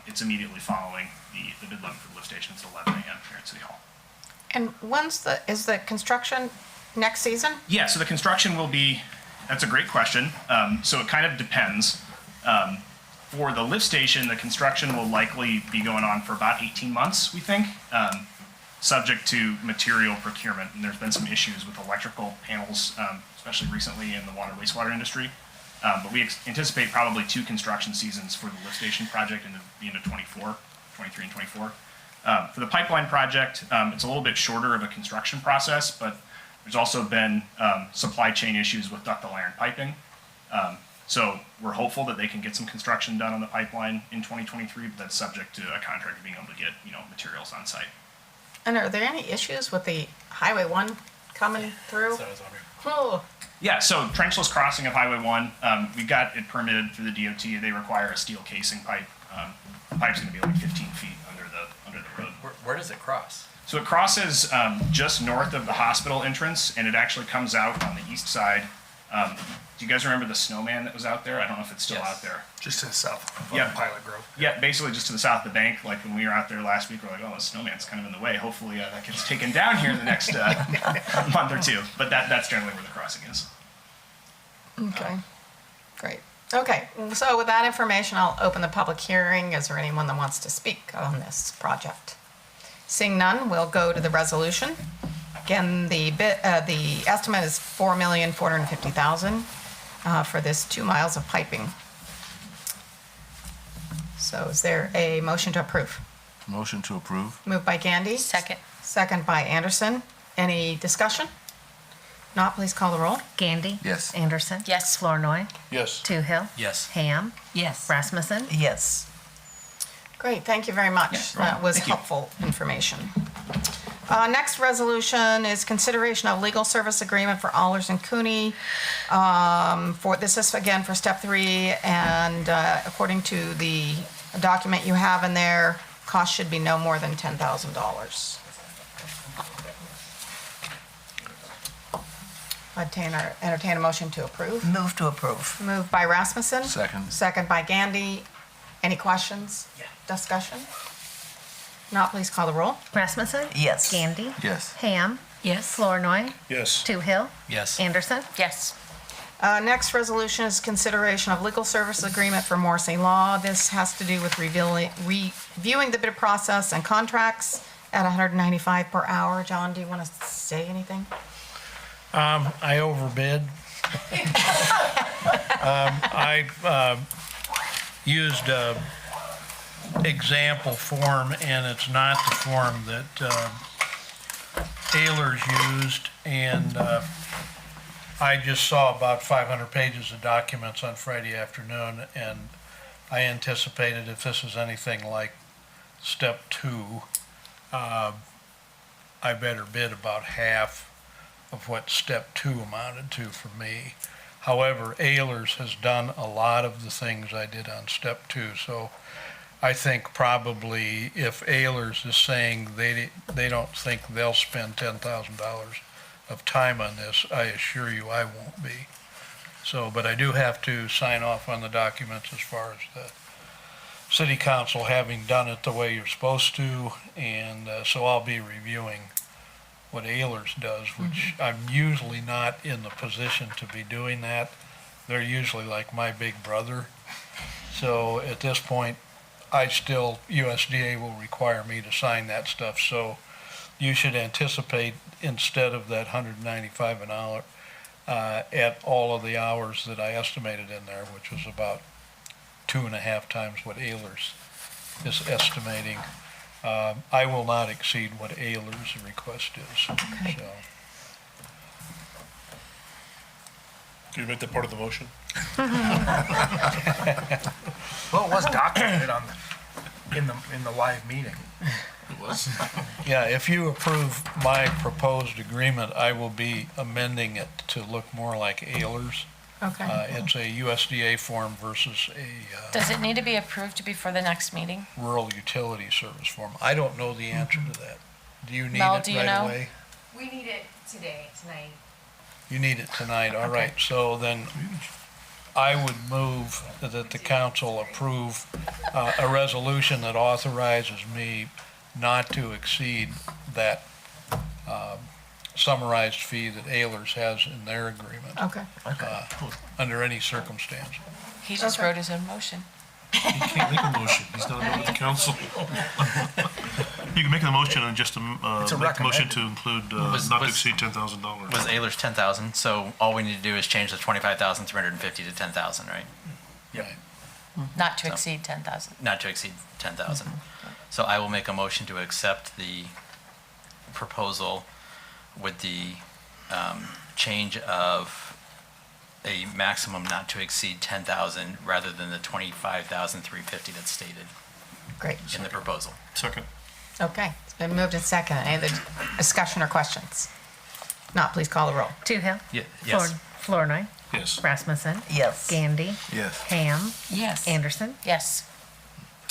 It's immediately following the bid letting for the lift station. It's 11 a.m. here at City Hall. And is the construction next season? Yeah, so the construction will be, that's a great question. So it kind of depends. For the lift station, the construction will likely be going on for about 18 months, we think, subject to material procurement. And there's been some issues with electrical panels, especially recently in the water wastewater industry. But we anticipate probably 2 construction seasons for the lift station project in the end of 23 and 24. For the pipeline project, it's a little bit shorter of a construction process, but there's also been supply chain issues with ductile iron piping. So we're hopeful that they can get some construction done on the pipeline in 2023, but that's subject to a contractor being able to get materials on site. And are there any issues with the Highway 1 coming through? Oh, Yeah, so trenchless crossing of Highway 1, we got it permitted through the DOT. They require a steel casing pipe. The pipe's going to be like 15 feet under the road. Where does it cross? So it crosses just north of the hospital entrance, and it actually comes out on the east side. Do you guys remember the snowman that was out there? I don't know if it's still out there. Just to the south of Yeah. Pilot Grove. Yeah, basically just to the south of the bank. Like when we were out there last week, we're like, oh, the snowman's kind of in the way. Hopefully that gets taken down here in the next month or two. But that's generally where the crossing is. okay. Great. Okay, so with that information, I'll open the public hearing. Is there anyone that wants to speak on this project? Seeing none, we'll go to the resolution. Again, the estimate is $4,450,000 for this 2 miles of piping. So is there a motion to approve? Motion to approve. Moved by Gandy. Second. Second by Anderson. Any discussion? Not, please call the roll. Gandy? Yes. Anderson? Yes. Flournoy? Yes. Toohill? Yes. Ham? Yes. Rasmussen? Yes. Great, thank you very much. That was Thank you. helpful information. Next resolution is consideration of legal service agreement for Allers and Cooney. This is again for step 3, and according to the document you have in there, cost should be no more than $10,000. Entertain a motion to approve. Move to approve. Moved by Rasmussen. Second. Second by Gandy. Any questions? Discussion? Not, please call the roll. Rasmussen? Yes. Gandy? Yes. Ham? Yes. Flournoy? Yes. Toohill? Yes. Anderson? Yes. Next resolution is consideration of legal service agreement for Morrissey Law. This has to do with reviewing the bid process and contracts at $195 per hour. John, do you want to say anything? I overbid. I used a example form, and it's not the form that Ehlers used, and I just saw about 500 pages of documents on Friday afternoon, and I anticipated if this is anything like step 2, I better bid about half of what step 2 amounted to for me. However, Ehlers has done a lot of the things I did on step 2, so I think probably if Ehlers is saying they don't think they'll spend $10,000 of time on this, I assure you I won't be. So, but I do have to sign off on the documents as far as the city council having done it the way you're supposed to, and so I'll be reviewing what Ehlers does, which I'm usually not in the position to be doing that. They're usually like my big brother. So at this point, USDA will require me to sign that stuff, so you should anticipate, instead of that $195 an hour, at all of the hours that I estimated in there, which was about 2.5 times what Ehlers is estimating. I will not exceed what Ehlers' request is. Okay. So, Can you make that part of the motion? Well, it was documented in the live meeting. It was. yeah, if you approve my proposed agreement, I will be amending it to look more like Ehlers. Okay. It's a USDA form versus a Does it need to be approved before the next meeting? rural utility service form. I don't know the answer to that. Do you need Mel, it do you right know? away? We need it tonight. You need it tonight, all right. So then I would move that the council approve a resolution that authorizes me not to exceed that summarized fee that Ehlers has in their agreement, Okay. under any circumstance. He just Okay. wrote his own motion. He can't make a motion. He's not a member of the council. You can make the motion and just It's a make the motion recommended. to include Was- not to was- exceed $10,000. Was Ayler's 10,000, so all we need to do is change the 25,350 to 10,000, right? Right. Not to exceed 10,000. Not to exceed 10,000. So I will make a motion to accept the proposal with the change of a maximum not to exceed 10,000 rather than the 25,350 that's stated Great. in the proposal. Second. Okay. It's been moved and seconded. Any other discussion or questions? Not, please call the roll. Toohill. Yes. Flournoy. Yes. Rasmussen. Yes. Gandy. Yes. Ham. Yes. Anderson. Yes.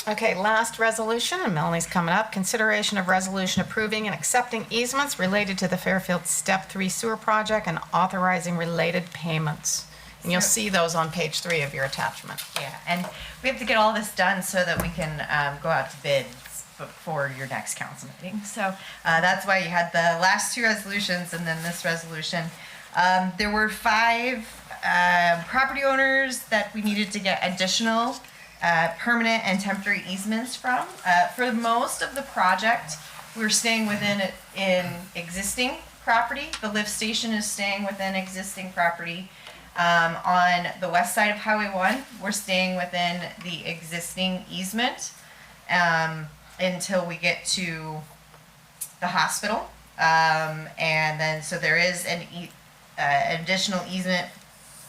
Okay, last resolution, and Melanie's coming up. Consideration of resolution approving and accepting easements related to the Fairfield Step 3 sewer project and authorizing related payments. And you'll see those on page 3 of your attachment. Yeah, and we have to get all this done so that we can go out to bids before your next council meeting. So that's why you had the last 2 resolutions and then this resolution. There were 5 property owners that we needed to get additional permanent and temporary easements from. For most of the project, we're staying within existing property. The lift station is staying within existing property. On the west side of Highway 1, we're staying within the existing easement until we get to the hospital. And then, so there is an additional easement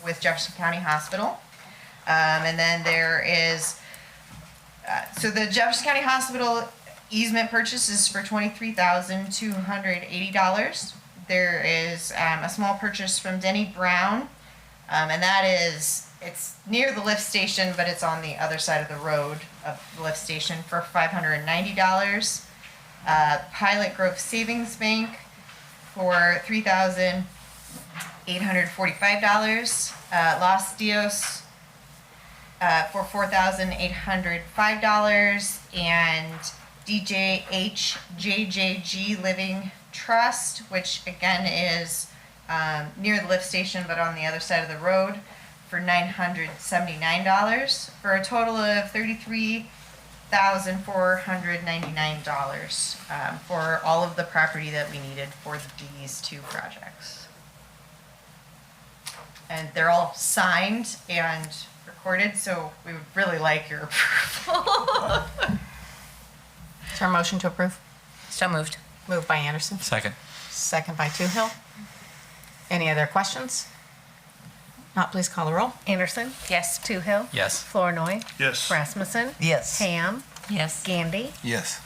with Jefferson County Hospital. And then there is, so the Jefferson County Hospital easement purchase is for $23,280. There is a small purchase from Denny Brown, and that is, it's near the lift station, but it's on the other side of the road of the lift station for $590. Pilot Grove Savings Bank for $3,845. Los Dios for $4,805, and DJHJJG Living Trust, which again is near the lift station but on the other side of the road, for $979, for a total of $33,499 for all of the property that we needed for these 2 projects. And they're all signed and recorded, so we would really like your approval. Is there a motion to approve? So moved. Moved by Anderson, Second. second by Toohill. Any other questions? Not, please call the roll. Anderson. Yes. Toohill. Yes. Flournoy. Yes. Rasmussen. Yes. Ham. Yes. Gandy. Yes.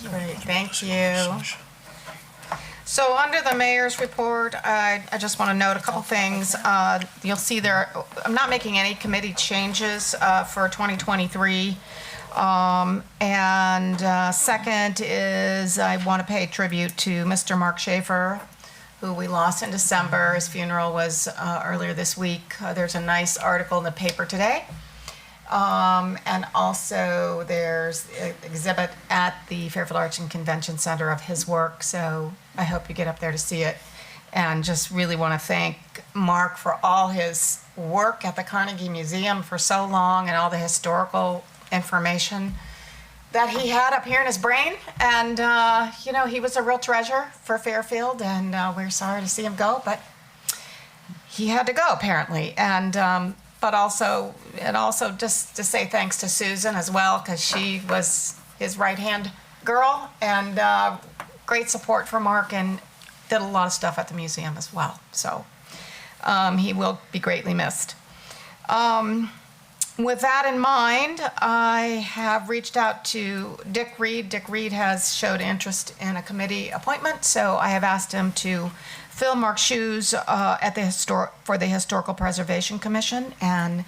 Great, thank you. So under the mayor's report, I just want to note a couple things. You'll see there, I'm not making any committee changes for 2023. Second is I want to pay tribute to Mr. Mark Schaefer, who we lost in December. His funeral was earlier this week. There's a nice article in the paper today. And also there's an exhibit at the Fairfield Arts and Convention Center of his work. So I hope you get up there to see it. And just really want to thank Mark for all his work at the Carnegie Museum for so long and all the historical information that he had up here in his brain. And, he was a real treasure for Fairfield, and we're sorry to see him go, but he had to go apparently. And, but also just to say thanks to Susan as well, because she was his right-hand girl, and great support for Mark, and did a lot of stuff at the museum as well. So he will be greatly missed. With that in mind, I have reached out to Dick Reed. Dick Reed has showed interest in a committee appointment, so I have asked him to fill Mark's shoes for the Historical Preservation Commission, and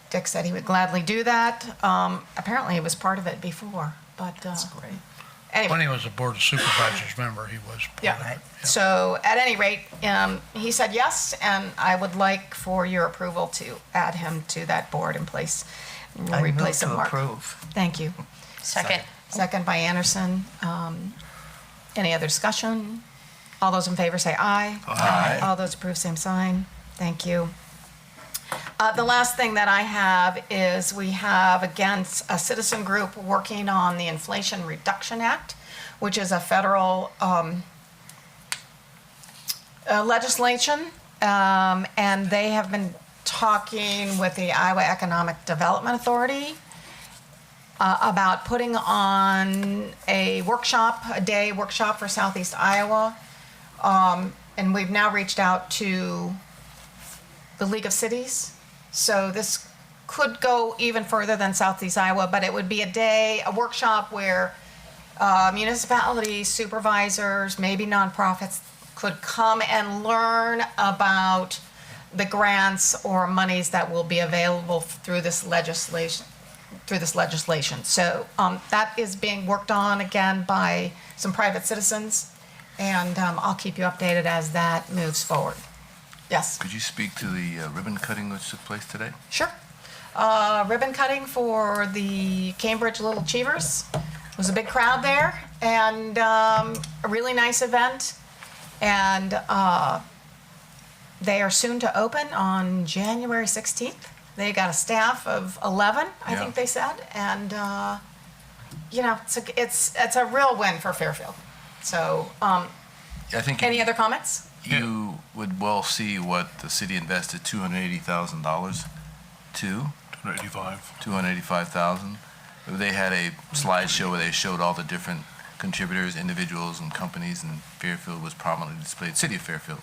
Dick said he would gladly do that. Apparently, he was part of it before, but that's great. Anyway. When he was a Board of Supervisors member, he was part of it. So at any rate, he said yes, and I would like for your approval to add him to that board in place. I move Replace him, to Mark. approve. Thank you. Second. Second by Anderson. Any other discussion? All those in favor say aye. Aye. All those approved, same sign. Thank you. The last thing that I have is we have, again, a citizen group working on the Inflation Reduction Act, which is a federal legislation, and they have been talking with the Iowa Economic Development Authority about putting on a day workshop for Southeast Iowa, and we've now reached out to the League of Cities. So this could go even further than Southeast Iowa, but it would be a workshop where municipalities, supervisors, maybe nonprofits could come and learn about the grants or monies that will be available through this legislation. So that is being worked on again by some private citizens, and I'll keep you updated as that moves forward. Yes. Could you speak to the ribbon cutting which took place today? Sure. Ribbon cutting for the Cambridge Little Achievers. It was a big crowd there, and a really nice event. And they are soon to open on January 16th. They got a staff of 11, I think they said. And, it's a real win for Fairfield. So, I think any other comments? you would well see what the city invested $280,000 to. 285,000. They had a slideshow where they showed all the different contributors, individuals, and companies, and Fairfield was prominently displayed. City of Fairfield,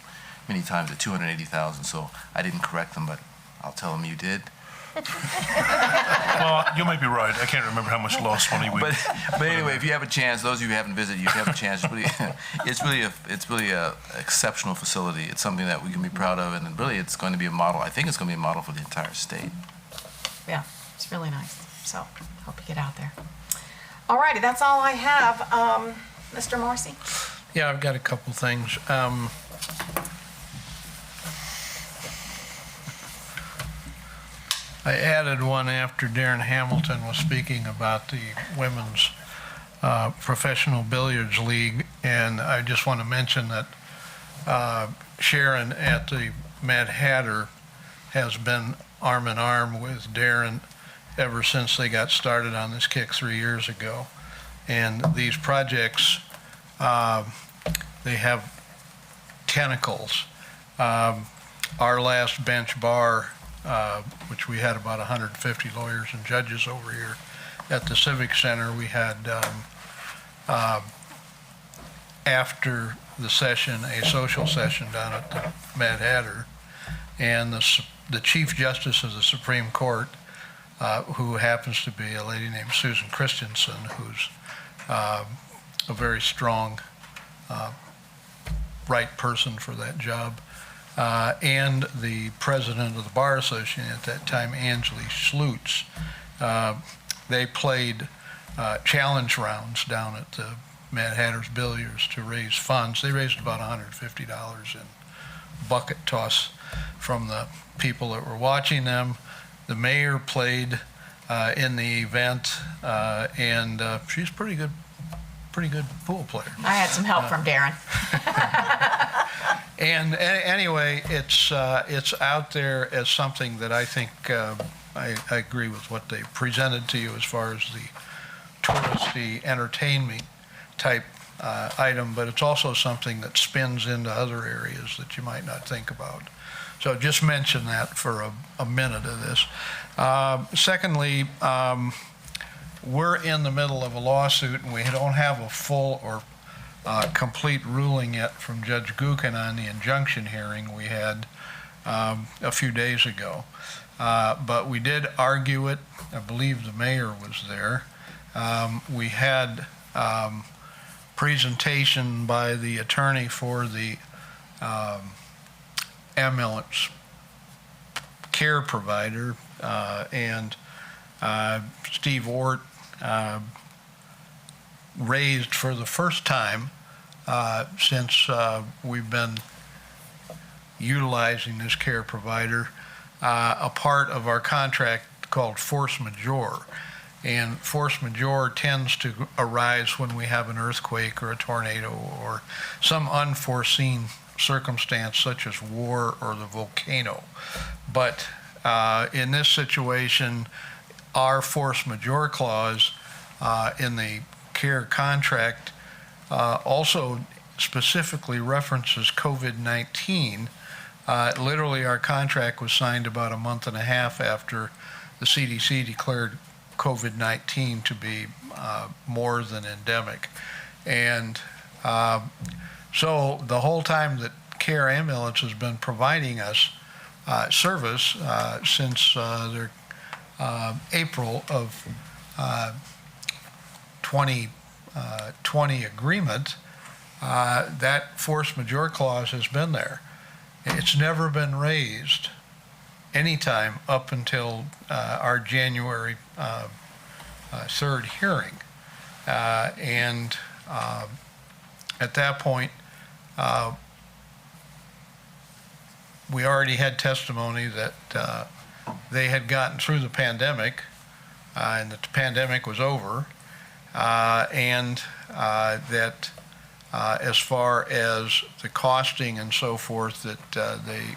many times at 280,000. So I didn't correct them, but I'll tell them you did. Well, you might be right. I can't remember how much lost money we. But anyway, if you have a chance, those of you who haven't visited, you have a chance. It's really a exceptional facility. It's something that we can be proud of, and really, it's going to be a model. I think it's going to be a model for the entire state. Yeah, it's really nice. So hope you get out there. All righty, that's all I have. Mr. Morrissey? Yeah, I've got a couple things. I added one after Darren Hamilton was speaking about the Women's Professional Billiards League, and I just want to mention that Sharon at the Mad Hatter has been arm in arm with Darren ever since they got started on this kick 3 years ago. And these projects, they have tentacles. Our last bench bar, which we had about 150 lawyers and judges over here at the Civic Center, we had, after the session, a social session down at the Mad Hatter. And the Chief Justice of the Supreme Court, who happens to be a lady named Susan Christensen, who's a very strong, right person for that job, and the president of the Bar Association at that time, Angeli Schlutz, they played challenge rounds down at the Mad Hatter's Billiards to raise funds. They raised about $150 in bucket toss from the people that were watching them. The mayor played in the event, and she's pretty good pool player. I had some help from Darren. And anyway, it's out there as something that I think I agree with what they presented to you as far as the touristy entertainment type item, but it's also something that spins into other areas that you might not think about. So just mention that for a minute of this. Secondly, we're in the middle of a lawsuit, and we don't have a full or complete ruling yet from Judge Gookin on the injunction hearing we had a few days ago. But we did argue it. I believe the mayor was there. We had presentation by the attorney for the ambulance care provider, and Steve Ort raised for the first time since we've been utilizing this care provider a part of our contract called force majeure. And force majeure tends to arise when we have an earthquake or a tornado or some unforeseen circumstance such as war or the volcano. But in this situation, our force majeure clause in the care contract also specifically references COVID-19. Literally, our contract was signed about a month and a half after the CDC declared COVID-19 to be more than endemic. And so the whole time that Care Ambulance has been providing us service since their April of 2020 agreement, that force majeure clause has been there. It's never been raised anytime up until our January 3rd hearing. And at that point, we already had testimony that they had gotten through the pandemic and that the pandemic was over, and that as far as the costing and so forth, that they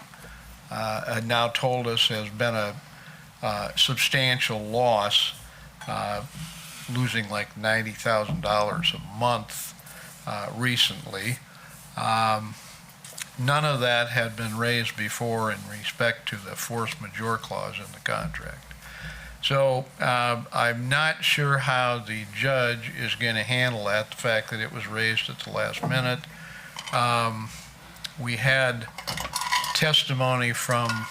had now told us has been a substantial loss, losing like $90,000 a month recently. None of that had been raised before in respect to the force majeure clause in the contract. So I'm not sure how the judge is going to handle that, the fact that it was raised at the last minute. We had testimony from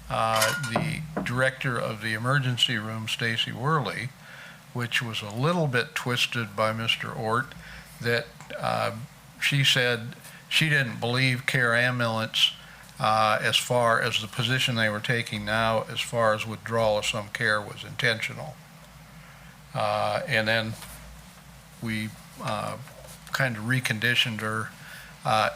the director of the emergency room, Stacy Worley, which was a little bit twisted by Mr. Ort, that she said she didn't believe Care Ambulance as far as the position they were taking now as far as withdrawal of some care was intentional. And then we kind of reconditioned her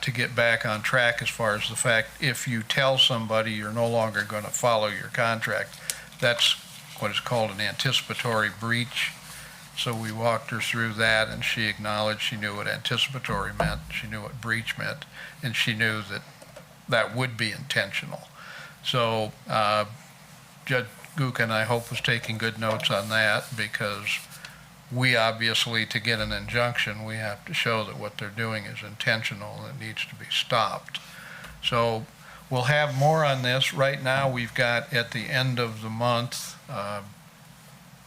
to get back on track as far as the fact if you tell somebody you're no longer going to follow your contract, that's what is called an anticipatory breach. So we walked her through that, and she acknowledged she knew what anticipatory meant, she knew what breach meant, and she knew that that would be intentional. So Judge Gookin, I hope, was taking good notes on that, because we obviously, to get an injunction, we have to show that what they're doing is intentional and it needs to be stopped. So we'll have more on this. Right now, we've got at the end of the month,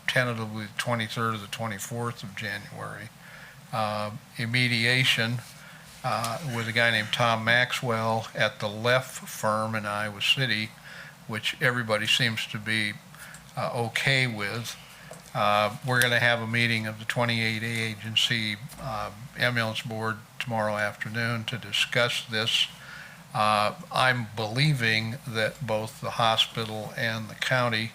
tentatively the 23rd or the 24th of January, a mediation with a guy named Tom Maxwell at the Leff firm in Iowa City, which everybody seems to be okay with. We're going to have a meeting of the 28A agency ambulance board tomorrow afternoon to discuss this. I'm believing that both the hospital and the county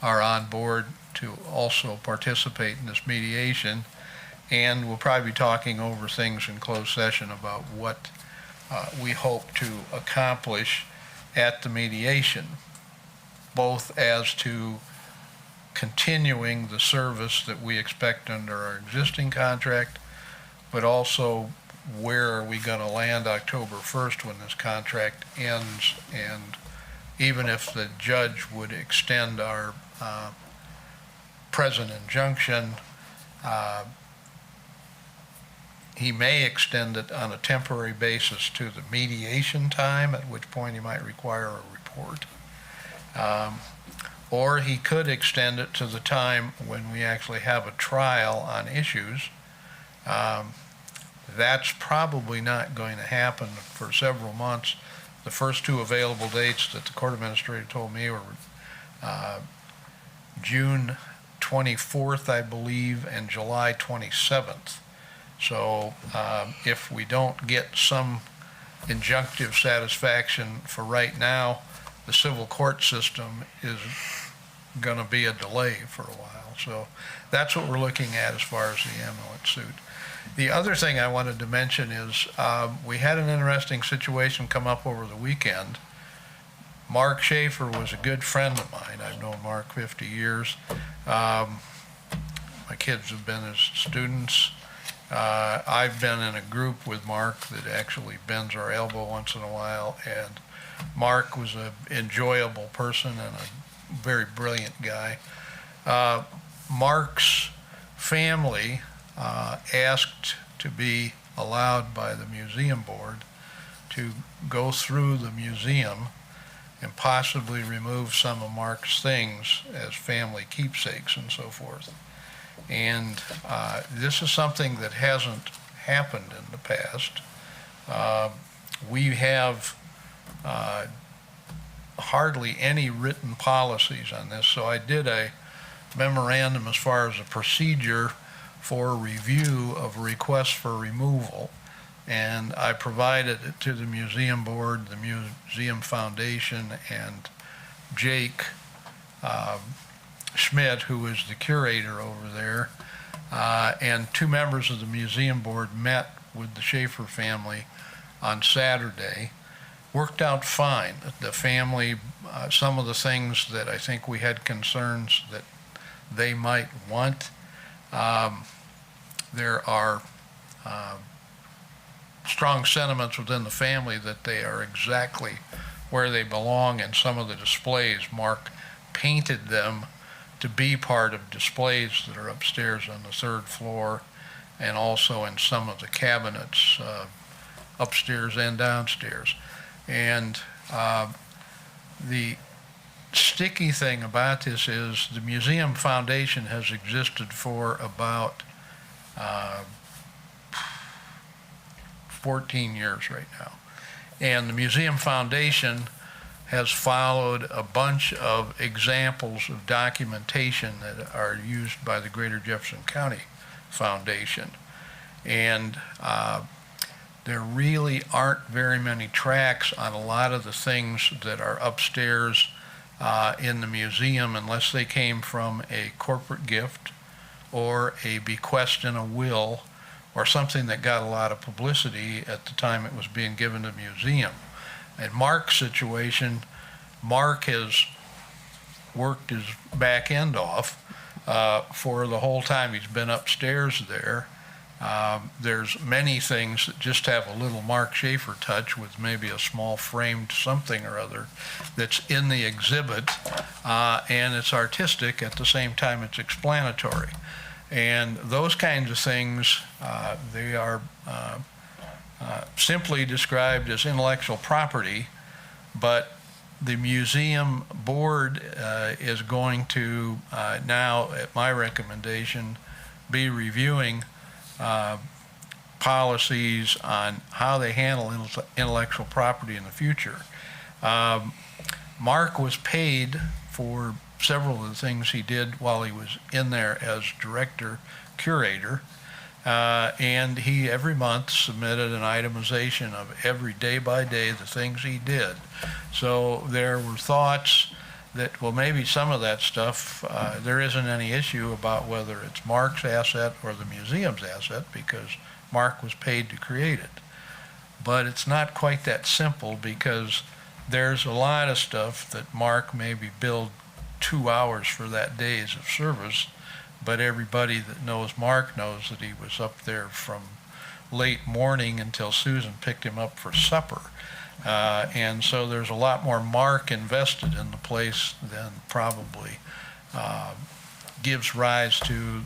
are on board to also participate in this mediation. And we'll probably be talking over things in closed session about what we hope to accomplish at the mediation, both as to continuing the service that we expect under our existing contract, but also where are we going to land October 1st when this contract ends, and even if the judge would extend our present injunction, he may extend it on a temporary basis to the mediation time, at which point he might require a report. Or he could extend it to the time when we actually have a trial on issues. That's probably not going to happen for several months. The first two available dates that the court administrator told me were June 24th, I believe, and July 27th. So if we don't get some injunctive satisfaction for right now, the civil court system is going to be a delay for a while. So that's what we're looking at as far as the ambulance suit. The other thing I wanted to mention is we had an interesting situation come up over the weekend. Mark Schaefer was a good friend of mine. I've known Mark 50 years. My kids have been his students. I've been in a group with Mark that actually bends our elbow once in a while, and Mark was an enjoyable person and a very brilliant guy. Mark's family asked to be allowed by the museum board to go through the museum and possibly remove some of Mark's things as family keepsakes and so forth. And this is something that hasn't happened in the past. We have hardly any written policies on this, so I did a memorandum as far as a procedure for review of requests for removal, and I provided it to the museum board, the museum foundation, and Jake Schmidt, who is the curator over there, and two members of the museum board met with the Schaefer family on Saturday. Worked out fine. The family, some of the things that I think we had concerns that they might want, there are strong sentiments within the family that they are exactly where they belong, and some of the displays, Mark painted them to be part of displays that are upstairs on the third floor, and also in some of the cabinets upstairs and downstairs. And the sticky thing about this is the museum foundation has existed for about 14 years right now. And the museum foundation has followed a bunch of examples of documentation that are used by the Greater Jefferson County Foundation. And there really aren't very many tracks on a lot of the things that are upstairs in the museum unless they came from a corporate gift or a bequest in a will or something that got a lot of publicity at the time it was being given to the museum. In Mark's situation, Mark has worked his back end off for the whole time he's been upstairs there. There's many things that just have a little Mark Schaefer touch with maybe a small framed something or other that's in the exhibit, and it's artistic at the same time it's explanatory. And those kinds of things, they are simply described as intellectual property, but the museum board is going to now, at my recommendation, be reviewing policies on how they handle intellectual property in the future. Mark was paid for several of the things he did while he was in there as director curator, and he every month submitted an itemization of every day by day the things he did. So there were thoughts that, well, maybe some of that stuff, there isn't any issue about whether it's Mark's asset or the museum's asset, because Mark was paid to create it. But it's not quite that simple, because there's a lot of stuff that Mark maybe billed 2 hours for that days of service, but everybody that knows Mark knows that he was up there from late morning until Susan picked him up for supper. And so there's a lot more Mark invested in the place than probably gives rise to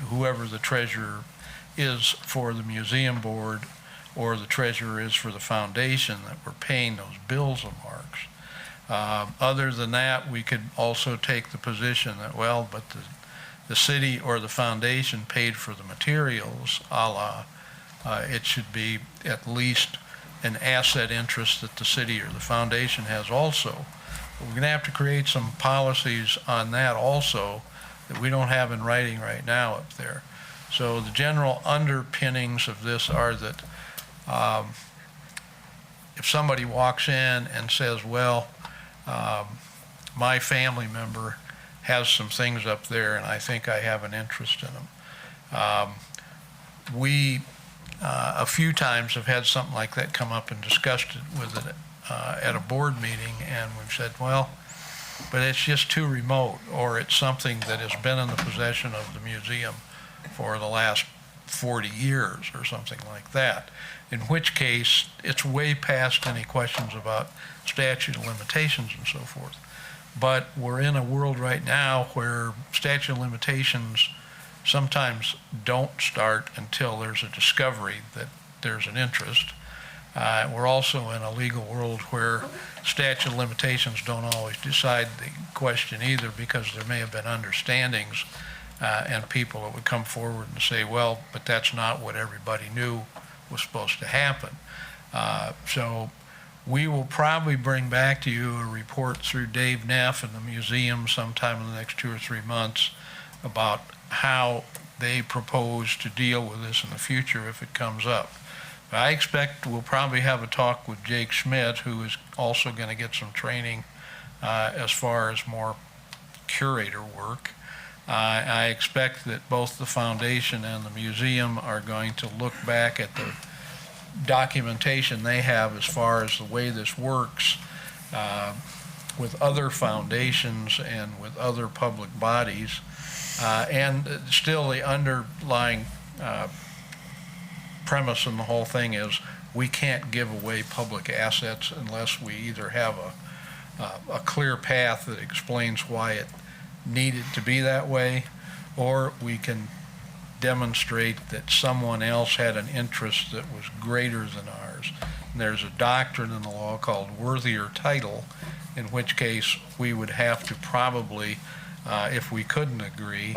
whoever the treasurer is for the museum board, or the treasurer is for the foundation that we're paying those bills of Mark's. Other than that, we could also take the position that, well, but the city or the foundation paid for the materials, a la, it should be at least an asset interest that the city or the foundation has also. But we're going to have to create some policies on that also that we don't have in writing right now up there. So the general underpinnings of this are that if somebody walks in and says, well, my family member has some things up there and I think I have an interest in them. We a few times have had something like that come up and discussed it with it at a board meeting, and we've said, well, but it's just too remote, or it's something that has been in the possession of the museum for the last 40 years or something like that, in which case it's way past any questions about statute of limitations and so forth. But we're in a world right now where statute of limitations sometimes don't start until there's a discovery that there's an interest. We're also in a legal world where statute of limitations don't always decide the question either, because there may have been understandings and people that would come forward and say, well, but that's not what everybody knew was supposed to happen. So we will probably bring back to you a report through Dave Neff and the museum sometime in the next 2 or 3 months about how they propose to deal with this in the future if it comes up. But I expect we'll probably have a talk with Jake Schmidt, who is also going to get some training as far as more curator work. I expect that both the foundation and the museum are going to look back at the documentation they have as far as the way this works with other foundations and with other public bodies. And still the underlying premise in the whole thing is we can't give away public assets unless we either have a clear path that explains why it needed to be that way, or we can demonstrate that someone else had an interest that was greater than ours. And there's a doctrine in the law called worthier title, in which case we would have to probably, if we couldn't agree,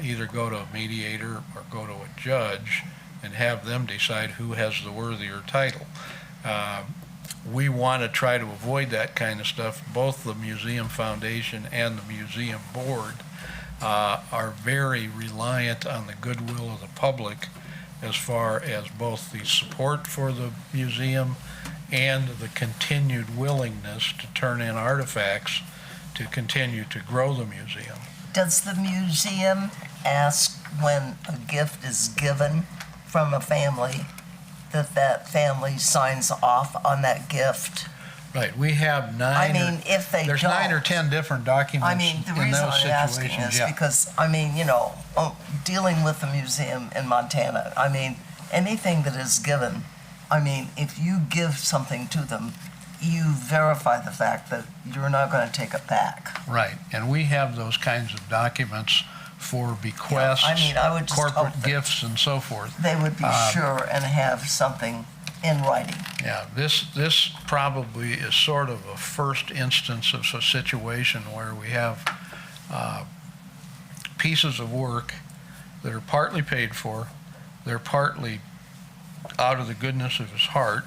either go to a mediator or go to a judge and have them decide who has the worthier title. We want to try to avoid that kind of stuff. Both the Museum Foundation and the Museum Board are very reliant on the goodwill of the public as far as both the support for the museum and the continued willingness to turn in artifacts to continue to grow the museum. Does the museum ask when a gift is given from a family that that family signs off on that gift? Right, we have if they there's don't, 9 or 10 different documents the in reason those I'm asking situations. is Yeah. because, dealing with the museum in Montana, anything that is given, if you give something to them, you verify the fact that you're not going to take it back. Right, and we have those kinds of documents for bequests, I would just hope corporate that gifts and so forth. they would be sure and have something in writing. Yeah, this probably is sort of a first instance of a situation where we have pieces of work that are partly paid for, they're partly out of the goodness of his heart,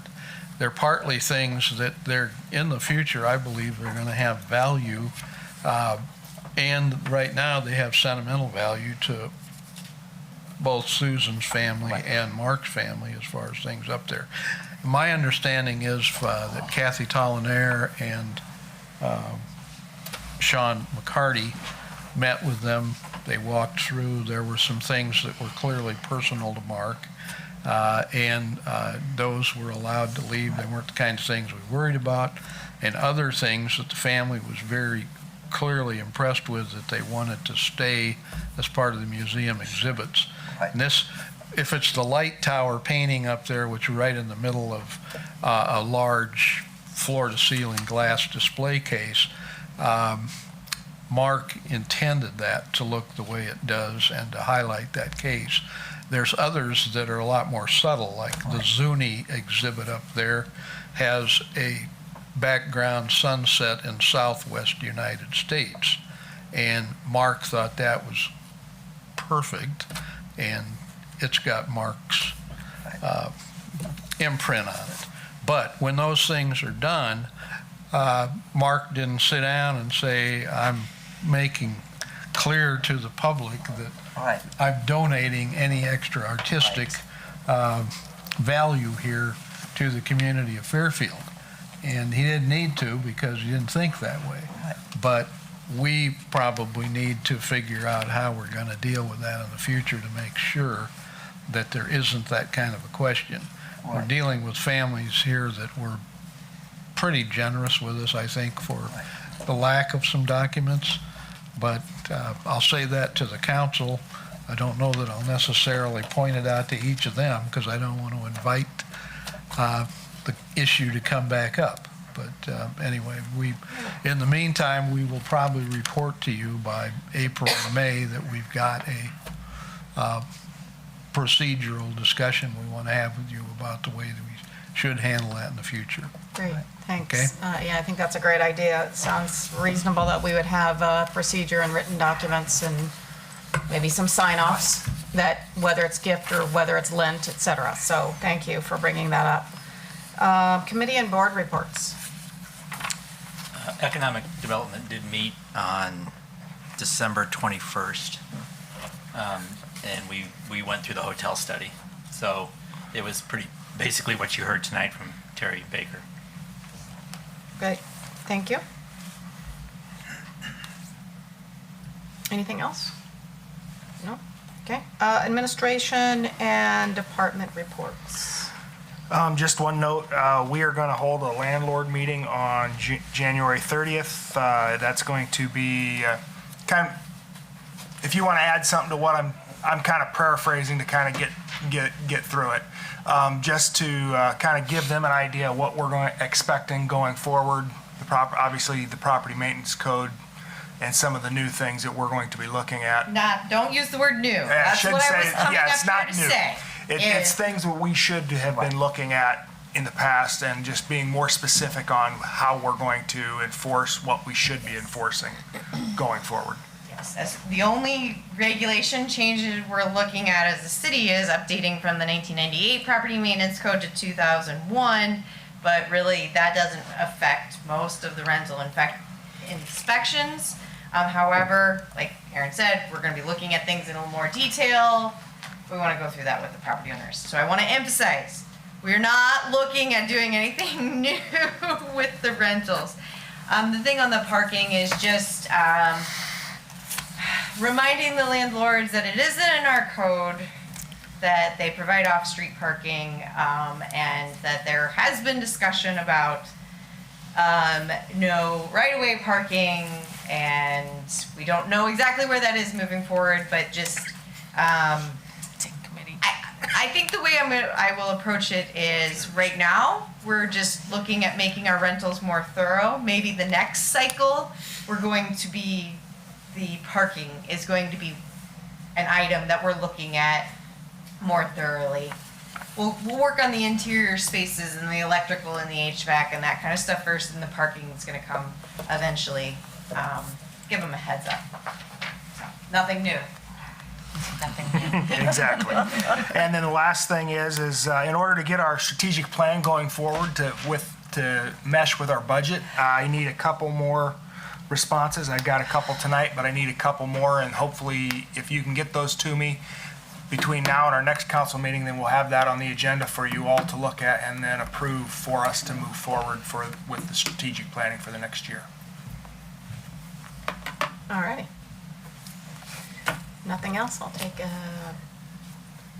they're partly things that they're in the future, I believe, are going to have value, and right now they have sentimental value to both Susan's family and Mark's family as far as things up there. My understanding is that Kathy Tollinaire and Sean McCarty met with them. They walked through. There were some things that were clearly personal to Mark, and those were allowed to leave. They weren't the kind of things we worried about, and other things that the family was very clearly impressed with that they wanted to stay as part of the museum exhibits. Right. And this, if it's the light tower painting up there, which is right in the middle of a large floor-to-ceiling glass display case, Mark intended that to look the way it does and to highlight that case. There's others that are a lot more subtle, like the Zuni exhibit up there has a background sunset in southwest United States. And Mark thought that was perfect, and it's got Mark's imprint on it. But when those things are done, Mark didn't sit down and say, I'm making clear to the public that Right. I'm donating any extra artistic value here to the community of Fairfield. And he didn't need to because he didn't think that way. Right. But we probably need to figure out how we're going to deal with that in the future to make sure that there isn't that kind of a question. We're Right. dealing with families here that were pretty generous with us, I think, for the lack of some documents. But I'll say that to the council. I don't know that I'll necessarily point it out to each of them because I don't want to invite the issue to come back up. But anyway, in the meantime, we will probably report to you by April or May that we've got a procedural discussion we want to have with you about the way that we should handle that in the future. Great, thanks. Okay. Yeah, I think that's a great idea. It sounds reasonable that we would have a procedure and written documents and maybe some sign-offs that whether it's gift or whether it's lent, et cetera. So thank you for bringing that up. Committee and board reports. Economic Development did meet on December 21st, and we went through the hotel study. So it was basically what you heard tonight from Terry Baker. Great, thank you. Anything else? No? Okay. Administration and department reports. Just one note, we are going to hold a landlord meeting on January 30th. That's going to be if you want to add something to what I'm kind of paraphrasing to kind of get through it, just to kind of give them an idea of what we're expecting going forward. Obviously, the property maintenance code and some of the new things that we're going to be looking at. Don't use the word new. That's what I was coming it's up not here to new. say. It's things that we should have been looking at in the past and just being more specific on how we're going to enforce what we should be enforcing going forward. Yes, that's the only regulation changes we're looking at as a city is updating from the 1998 property maintenance code to 2001, but really that doesn't affect most of the rental inspections. However, like Aaron said, we're going to be looking at things in a little more detail. We want to go through that with the property owners. So I want to emphasize, we're not looking at doing anything new with the rentals. The thing on the parking is just reminding the landlords that it isn't in our code that they provide off-street parking, and that there has been discussion about no right-of-way parking, and we don't know exactly where that is moving forward, but just I think the way I will approach it is right now we're just looking at making our rentals more thorough. Maybe the next cycle we're going to be the parking is going to be an item that we're looking at more thoroughly. We'll work on the interior spaces and the electrical and the HVAC and that kind of stuff first, and the parking is going to come eventually. Give them a heads up. So, nothing new. Exactly. And then the last thing is in order to get our strategic plan going forward to mesh with our budget, I need a couple more responses. I've got a couple tonight, but I need a couple more, and hopefully if you can get those to me between now and our next council meeting, then we'll have that on the agenda for you all to look at and then approve for us to move forward with the strategic planning for the next year. All righty. Nothing else? I'll take a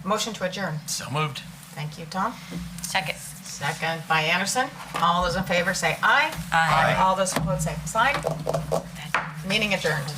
motion to adjourn. So moved. Thank you, Tom. Second. Second by Anderson. All those in favor say aye. Aye. All those opposed say sign. Meeting adjourned.